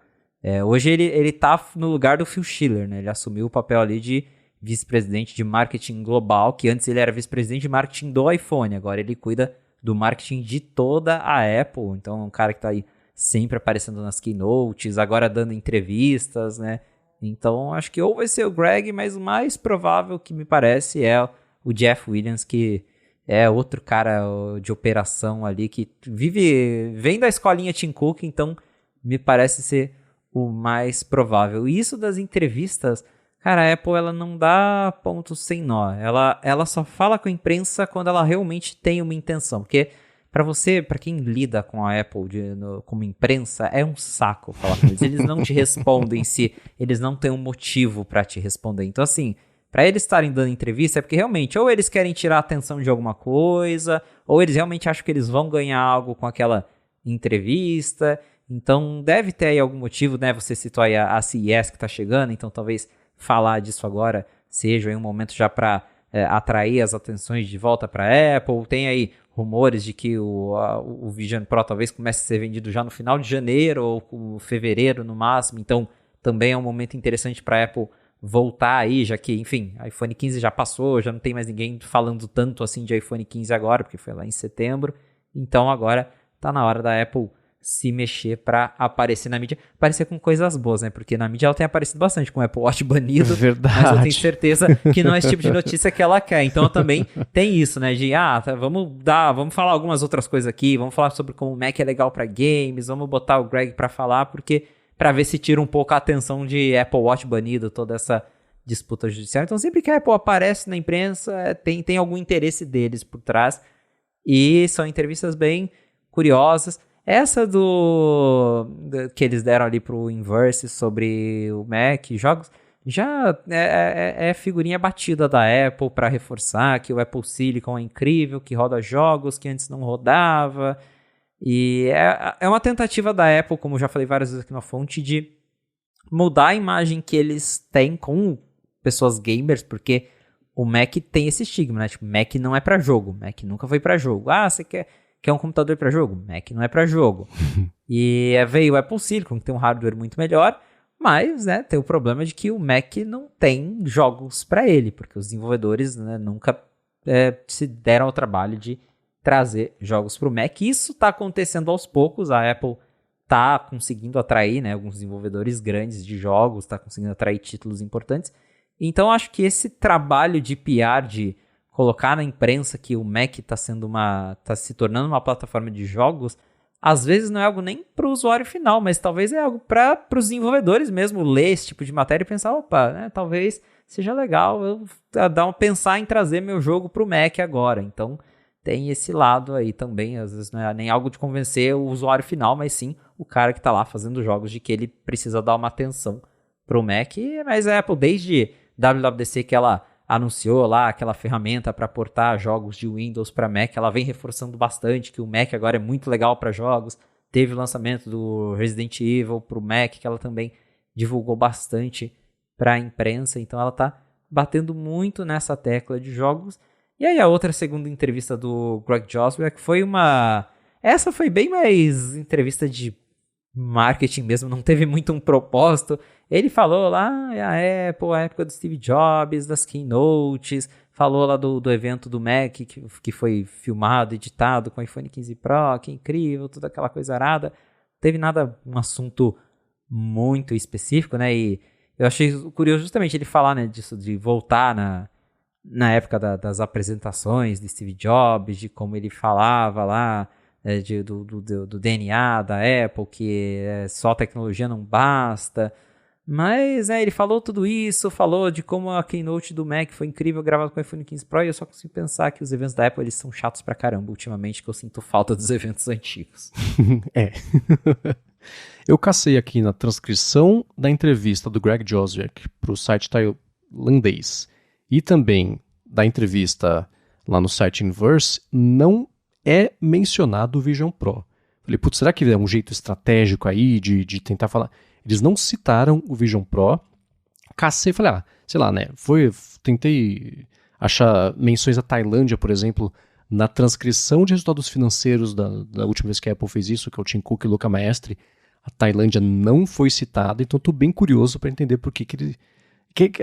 S2: Hoje ele tá no lugar do Phil Schiller, né? Ele assumiu o papel ali de vice-presidente de marketing global, que antes ele era vice-presidente de marketing do iPhone, agora ele cuida do marketing de toda a Apple. Então é um cara que tá aí sempre aparecendo nas keynotes, agora dando entrevistas, né? Então acho que ou vai ser o Greg, mas o mais provável que me parece é o Jeff Williams, que é outro cara de operação ali, que vem da escolinha Tim Cook, então me parece ser o mais provável. E isso das entrevistas, cara, a Apple ela não dá pontos sem nó. Ela só fala com a imprensa quando ela realmente tem uma intenção. Porque para quem lida com a Apple como imprensa, é um saco falar com eles. Eles não te respondem se eles não têm um motivo para te responder. Então, assim, para eles estarem dando entrevista é porque realmente ou eles querem tirar a atenção de alguma coisa, ou eles realmente acham que eles vão ganhar algo com aquela entrevista. Então, deve ter aí algum motivo, né? Você citou aí a CES que tá chegando, então talvez falar disso agora seja aí um momento já para atrair as atenções de volta para a Apple. Tem aí rumores de que o Vision Pro talvez comece a ser vendido já no final de janeiro ou fevereiro no máximo, então também é um momento interessante para a Apple voltar aí, já que, enfim, iPhone 15 já passou, já não tem mais ninguém falando tanto assim de iPhone 15 agora, porque foi lá em setembro, então agora tá na hora da Apple se mexer pra aparecer na mídia, aparecer com coisas boas, né? Porque na mídia ela tem aparecido bastante com o Apple Watch banido,
S1: Verdade.
S2: mas eu tenho certeza que não é esse tipo de notícia que ela quer. Então também tem isso, né? De, vamos falar algumas outras coisas aqui, vamos falar sobre como o Mac é legal pra games, vamos botar o Greg pra falar, porque pra ver se tira um pouco a atenção de Apple Watch banido, toda essa disputa judicial. Então sempre que a Apple aparece na imprensa, tem algum interesse deles por trás, e são entrevistas bem curiosas. Essa que eles deram ali pro Inverse sobre o Mac, jogos, já é figurinha batida da Apple para reforçar que o Apple Silicon é incrível, que roda jogos que antes não rodava. E é uma tentativa da Apple, como já falei várias vezes aqui na fonte, de mudar a imagem que eles têm com pessoas gamers, porque o Mac tem esse estigma, né? Tipo, Mac não é para jogo, Mac nunca foi para jogo. Ah, você quer um computador para jogo? Mac não é para jogo. E veio o Apple Silicon, que tem um hardware muito melhor, mas, né, tem o problema de que o Mac não tem jogos para ele, porque os desenvolvedores, né, nunca se deram ao trabalho de trazer jogos para o Mac. Isso está acontecendo aos poucos, a Apple está conseguindo atrair, né, alguns desenvolvedores grandes de jogos, está conseguindo atrair títulos importantes. Então, acho que esse trabalho de PR, de colocar na imprensa que o Mac está se tornando uma plataforma de jogos, às vezes não é algo nem para o usuário final, mas talvez é algo para os desenvolvedores mesmo ler esse tipo de matéria e pensar, opa, né, talvez seja legal eu pensar em trazer meu jogo para o Mac agora. Então tem esse lado aí também, às vezes não é nem algo de convencer o usuário final, mas sim o cara que está lá fazendo jogos de que ele precisa dar uma atenção para o Mac. Mas a Apple, desde WWDC que ela anunciou lá aquela ferramenta para portar jogos de Windows para Mac, ela vem reforçando bastante que o Mac agora é muito legal para jogos. Teve o lançamento do Resident Evil para o Mac, que ela também divulgou bastante para a imprensa, então ela está batendo muito nessa tecla de jogos. E aí a outra segunda entrevista do Greg Joswick essa foi bem mais entrevista de marketing mesmo, não teve muito um propósito. Ele falou lá a Apple, a época do Steve Jobs, das keynotes, falou lá do evento do Mac, que foi filmado, editado com o iPhone 15 Pro, que é incrível, toda aquela coisa arada. Não teve nada, um assunto muito específico, né? E eu achei curioso justamente ele falar, né, disso, de voltar na época das apresentações de Steve Jobs, de como ele falava lá, do DNA da Apple, que só tecnologia não basta. Mas ele falou tudo isso, falou de como a keynote do Mac foi incrível gravada com o iPhone 15 Pro, e eu só consigo pensar que os eventos da Apple eles são chatos pra caramba ultimamente, que eu sinto falta dos eventos antigos.
S1: Eu cacei aqui na transcrição da entrevista do Greg Joswick para o site tailandês e também da entrevista lá no site Inverse, não é mencionado o Vision Pro. Falei, putz, será que é um jeito estratégico aí de tentar falar? Eles não citaram o Vision Pro. Cacei, falei, sei lá, né? Tentei achar menções à Tailândia, por exemplo, na transcrição de resultados financeiros da última vez que a Apple fez isso, que é o Tim Cook e o Luca Maestri. A Tailândia não foi citada, então estou bem curioso para entender por que ele...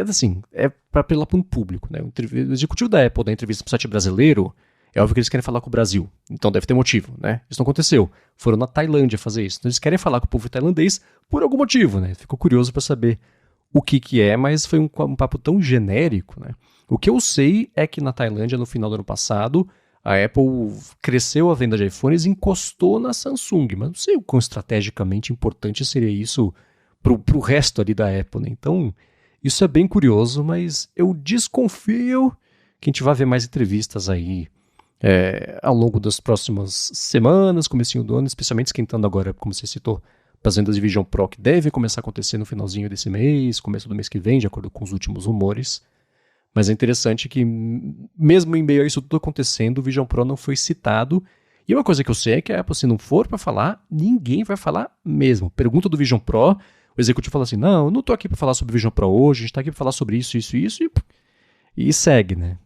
S1: assim, é para apelar para um público, né? O executivo da Apple, da entrevista para o site brasileiro, é óbvio que eles querem falar com o Brasil, então deve ter motivo, né? Isso não aconteceu. Foram na Tailândia fazer isso. Então eles querem falar com o povo tailandês por algum motivo, né? Ficou curioso para saber o que é, mas foi um papo tão genérico, né? O que eu sei é que na Tailândia, no final do ano passado, a Apple cresceu a venda de iPhones e encostou na Samsung, mas não sei o quão estrategicamente importante seria isso pro resto ali da Apple, né? Então, isso é bem curioso, mas eu desconfio que a gente vai ver mais entrevistas aí ao longo das próximas semanas, comecinho do ano, especialmente esquentando agora, como você citou, para as vendas de Vision Pro, que deve começar a acontecer no finalzinho desse mês, começo do mês que vem, de acordo com os últimos rumores. Mas é interessante que, mesmo em meio a isso tudo acontecendo, o Vision Pro não foi citado. E uma coisa que eu sei é que a Apple, se não for para falar, ninguém vai falar mesmo. Pergunta do Vision Pro, o executivo fala assim, não, eu não estou aqui para falar sobre o Vision Pro hoje, a gente está aqui para falar sobre isso, e segue, né?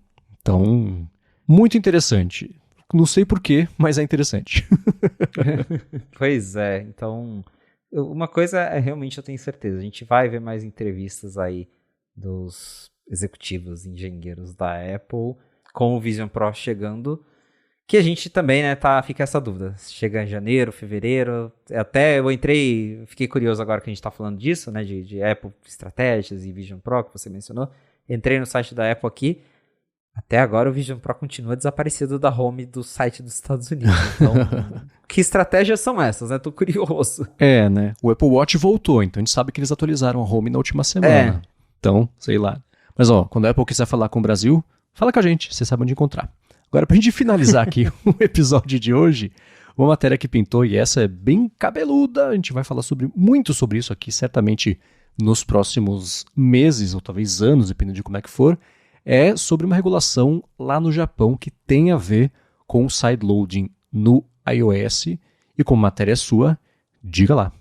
S1: Então, muito interessante. Não sei porquê, mas é interessante.
S2: Pois é, então, uma coisa é realmente eu tenho certeza, a gente vai ver mais entrevistas aí dos executivos, engenheiros da Apple, com o Vision Pro chegando, que a gente também, né, fica essa dúvida, chega em janeiro, fevereiro, até eu fiquei curioso agora que a gente tá falando disso, né, de Apple estratégias e Vision Pro, que você mencionou, entrei no site da Apple aqui, até agora o Vision Pro continua desaparecido da home do site dos Estados Unidos, então, que estratégias são essas, né, tô curioso.
S1: Né, o Apple Watch voltou, então a gente sabe que eles atualizaram a home na última semana, então, sei lá. Mas quando a Apple quiser falar com o Brasil, fala com a gente, você sabe onde encontrar. Agora, pra gente finalizar aqui o episódio de hoje, uma matéria que pintou, e essa é bem cabeluda, a gente vai falar muito sobre isso aqui, certamente nos próximos meses, ou talvez anos, dependendo de como é que for, é sobre uma regulação lá no Japão que tem a ver com o sideloading no iOS, e como matéria é sua, diga lá.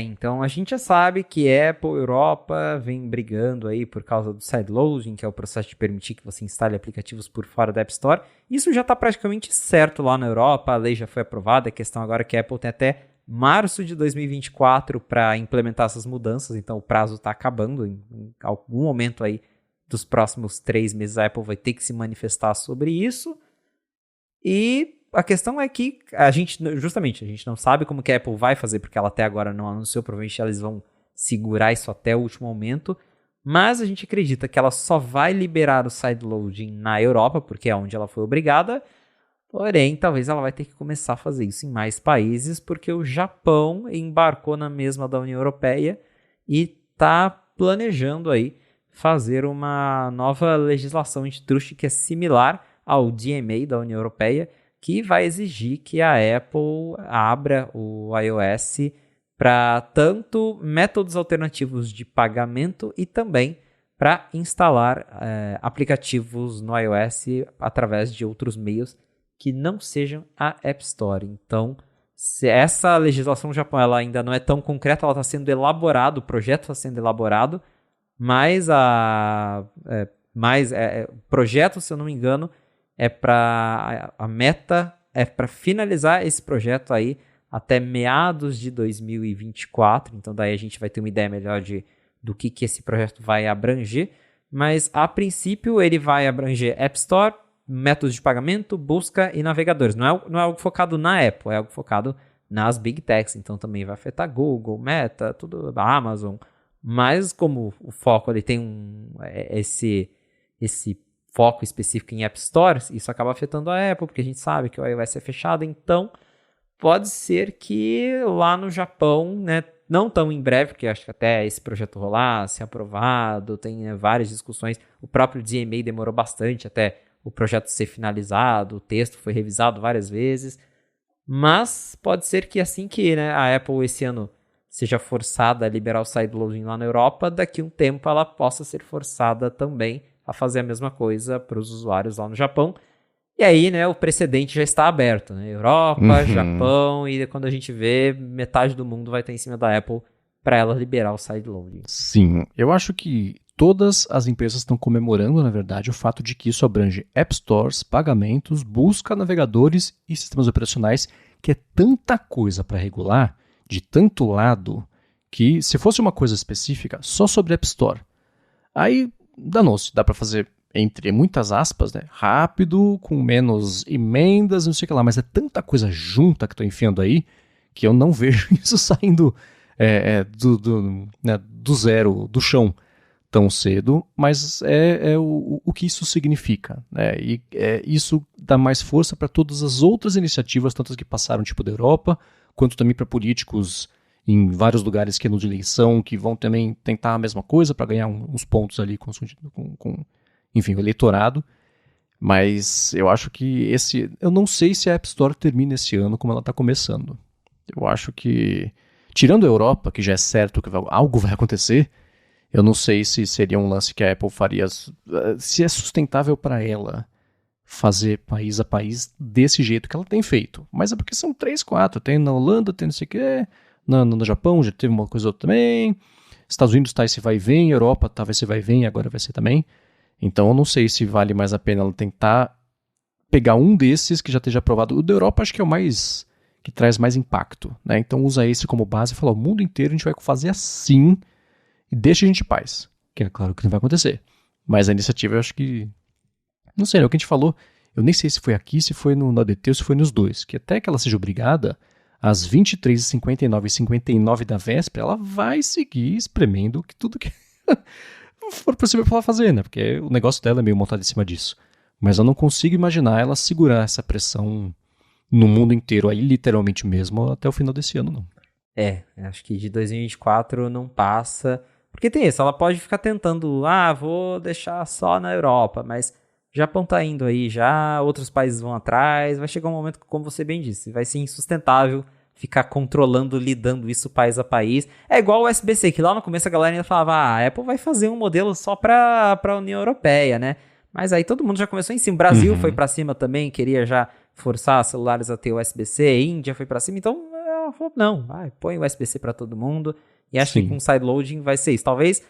S2: Então a gente já sabe que Apple Europa vem brigando aí por causa do sideloading, que é o processo de permitir que você instale aplicativos por fora da App Store. Isso já está praticamente certo lá na Europa, a lei já foi aprovada, a questão agora é que a Apple tem até março de 2024 para implementar essas mudanças, então o prazo está acabando, em algum momento aí dos próximos 3 meses a Apple vai ter que se manifestar sobre isso. E a questão é que a gente não sabe como que a Apple vai fazer, porque ela até agora não anunciou, provavelmente eles vão segurar isso até o último momento, mas a gente acredita que ela só vai liberar o sideloading na Europa, porque é onde ela foi obrigada, porém, talvez ela vai ter que começar a fazer isso em mais países, porque o Japão embarcou na mesma da União Europeia e está planejando aí fazer uma nova legislação antitruste que é similar ao DMA da União Europeia, que vai exigir que a Apple abra o iOS para tanto métodos alternativos de pagamento e também para instalar aplicativos no iOS através de outros meios que não sejam a App Store. Então, se essa legislação no Japão ela ainda não é tão concreta, ela está sendo elaborada, o projeto está sendo elaborado, mas o projeto, se eu não me engano, a meta é para finalizar esse projeto aí até meados de 2024, então daí a gente vai ter uma ideia melhor do que esse projeto vai abranger, mas a princípio ele vai abranger App Store, métodos de pagamento, busca e navegadores. Não é algo focado na Apple, é algo focado nas Big Techs, então também vai afetar Google, Meta, tudo, a Amazon, mas como o foco ele tem esse foco específico em App Stores, isso acaba afetando a Apple, porque a gente sabe que o iOS é fechado, então pode ser que lá no Japão, né, não tão em breve, porque acho que até esse projeto rolar, ser aprovado, tem várias discussões, o próprio DMA demorou bastante até o projeto ser finalizado, o texto foi revisado várias vezes, mas pode ser que assim que, né, a Apple esse ano seja forçada a liberar o sideloading lá na Europa, daqui a um tempo ela possa ser forçada também a fazer a mesma coisa para os usuários lá no Japão. E aí, né, o precedente já está aberto, né? Europa, Japão, e quando a gente vê, metade do mundo vai estar em cima da Apple para ela liberar o sideloading.
S1: Sim, eu acho que todas as empresas estão comemorando, na verdade, o fato de que isso abrange App Stores, pagamentos, busca, navegadores e sistemas operacionais, que é tanta coisa para regular, de tanto lado, que se fosse uma coisa específica só sobre App Store, aí danou-se, dá para fazer, entre muitas aspas, né, rápido, com menos emendas, não sei o que lá, mas é tanta coisa junta que estou enfiando aí, que eu não vejo isso saindo do zero, do chão, tão cedo, mas é o que isso significa, né? E isso dá mais força para todas as outras iniciativas, tanto as que passaram tipo da Europa, quanto também para políticos em vários lugares que é no de eleição, que vão também tentar a mesma coisa para ganhar uns pontos ali com enfim, o eleitorado. Mas eu acho que eu não sei se a App Store termina esse ano como ela está começando. Eu acho que, tirando a Europa, que já é certo que algo vai acontecer, eu não sei se seria um lance que a Apple faria, se é sustentável para ela fazer país a país desse jeito que ela tem feito. Mas é porque são 3, 4. Tem na Holanda, tem não sei o que, no Japão já teve uma coisa ou outra também. Estados Unidos tá esse vai e vem, Europa tava esse vai e vem, agora vai ser também. Então eu não sei se vale mais a pena ela tentar pegar um desses que já esteja aprovado. O da Europa acho que é o mais, que traz mais impacto, né? Então usa esse como base e fala, o mundo inteiro a gente vai fazer assim e deixa a gente em paz. Que é claro que não vai acontecer. Mas a iniciativa eu acho que, não sei, é o que a gente falou, eu nem sei se foi aqui, se foi no ADT ou se foi nos dois, que até que ela seja obrigada, às 23h59 e 59 da véspera, ela vai seguir espremendo tudo que for possível pra ela fazer, né? Porque o negócio dela é meio montado em cima disso. Mas eu não consigo imaginar ela segurar essa pressão no mundo inteiro, aí literalmente mesmo, até o final desse ano, não.
S2: Acho que de 2024 não passa. Porque tem isso, ela pode ficar tentando, vou deixar só na Europa, mas o Japão tá indo aí já, outros países vão atrás, vai chegar um momento, como você bem disse, vai ser insustentável ficar controlando, lidando isso país a país. É igual o USB-C, que lá no começo a galera ainda falava, a Apple vai fazer um modelo só pra União Europeia, né? Mas aí todo mundo já começou em cima. O Brasil foi pra cima também, queria já forçar celulares a ter USB-C, Índia foi pra cima, então ela falou, não, põe o USB-C pra todo mundo. E acho que com sideloading vai ser isso. Talvez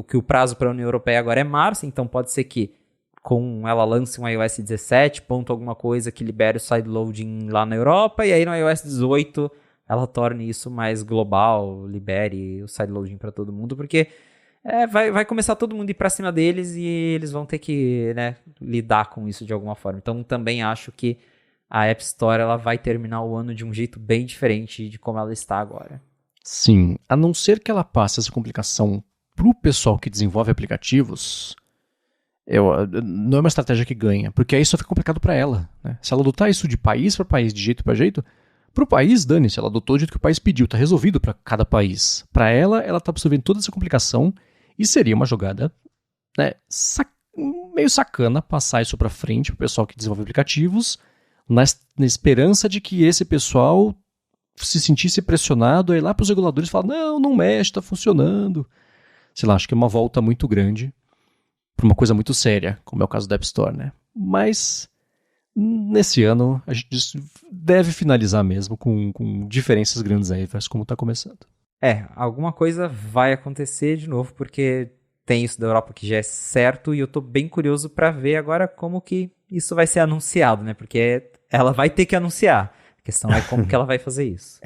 S2: que o prazo para a União Europeia agora é março, então pode ser que com ela lance um iOS 17, ponto alguma coisa que libere o sideloading lá na Europa, e aí no iOS 18 ela torne isso mais global, libere o sideloading para todo mundo, porque vai começar todo mundo a ir para cima deles e eles vão ter que, né, lidar com isso de alguma forma. Então também acho que a App Store ela vai terminar o ano de um jeito bem diferente de como ela está agora.
S1: Sim, a não ser que ela passe essa complicação pro pessoal que desenvolve aplicativos, não é uma estratégia que ganha, porque aí só fica complicado para ela, né? Se ela adotar isso de país para país, de jeito para jeito, pro país, dane-se, ela adotou do jeito que o país pediu, tá resolvido para cada país. Para ela tá absorvendo toda essa complicação e seria uma jogada, né, meio sacana passar isso para frente pro pessoal que desenvolve aplicativos, na esperança de que esse pessoal se sentisse pressionado, aí lá para os reguladores falar, não mexe, tá funcionando. Sei lá, acho que é uma volta muito grande para uma coisa muito séria, como é o caso da App Store, né? Mas nesse ano a gente deve finalizar mesmo com diferenças grandes aí, versus como tá começando.
S2: Alguma coisa vai acontecer de novo, porque tem isso da Europa que já é certo, e eu tô bem curioso para ver agora como que isso vai ser anunciado, né? Porque ela vai ter que anunciar. A questão é como que ela vai fazer isso.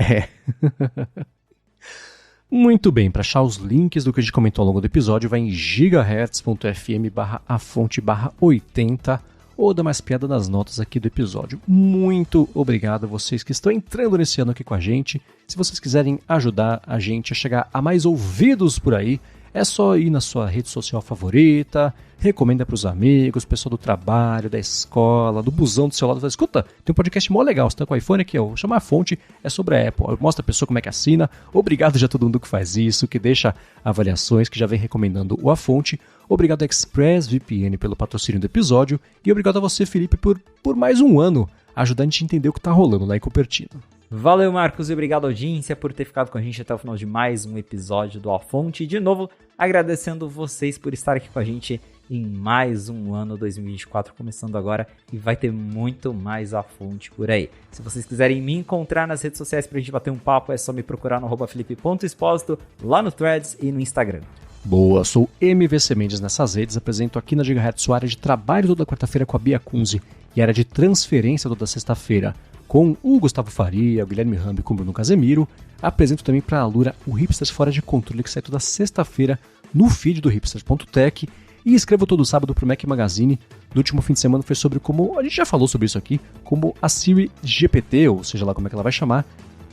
S1: Muito bem, para achar os links do que a gente comentou ao longo do episódio, vai em gigahertz.fm/afonte/80 ou dá mais piada nas notas aqui do episódio. Muito obrigado a vocês que estão entrando nesse ano aqui com a gente. Se vocês quiserem ajudar a gente a chegar a mais ouvidos por aí, é só ir na sua rede social favorita, recomenda para os amigos, pessoal do trabalho, da escola, do busão do seu lado. Fala, escuta, tem um podcast mó legal, você tá com o iPhone aqui, ó, chama a fonte, é sobre a Apple. Mostra a pessoa como é que assina. Obrigado já a todo mundo que faz isso, que deixa avaliações, que já vem recomendando o A Fonte. Obrigado a ExpressVPN pelo patrocínio do episódio. E obrigado a você, Felipe, por mais um ano ajudar a gente a entender o que tá rolando lá em Cupertino.
S2: Valeu, Marcos, e obrigado, audiência, por ter ficado com a gente até o final de mais um episódio do A Fonte. De novo, agradecendo vocês por estar aqui com a gente em mais um ano 2024 começando agora e vai ter muito mais a fonte por aí. Se vocês quiserem me encontrar nas redes sociais pra gente bater um papo, é só me procurar no @felipe.exposito, lá no Threads e no Instagram.
S1: Boa, sou MVC Mendes nessas redes, apresento aqui na Gigahertz sua área de trabalho toda quarta-feira com a Bia Kunze e área de transferência toda sexta-feira com o Gustavo Faria, o Guilherme Rambi com o Bruno Casemiro. Apresento também para a Alura o Hipsters Fora de Controle, que sai toda sexta-feira no feed do hipsters.tech, e escrevo todo sábado para o Mac Magazine. No último fim de semana foi sobre como, a gente já falou sobre isso aqui, como a Siri GPT, ou seja lá como é que ela vai chamar,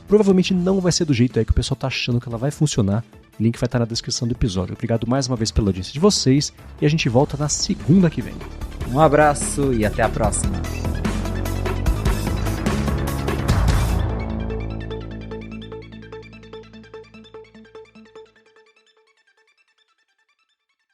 S1: provavelmente não vai ser do jeito aí que o pessoal tá achando que ela vai funcionar. O link vai estar na descrição do episódio. Obrigado mais uma vez pela audiência de vocês e a gente volta na segunda que vem.
S2: Um abraço e até a próxima.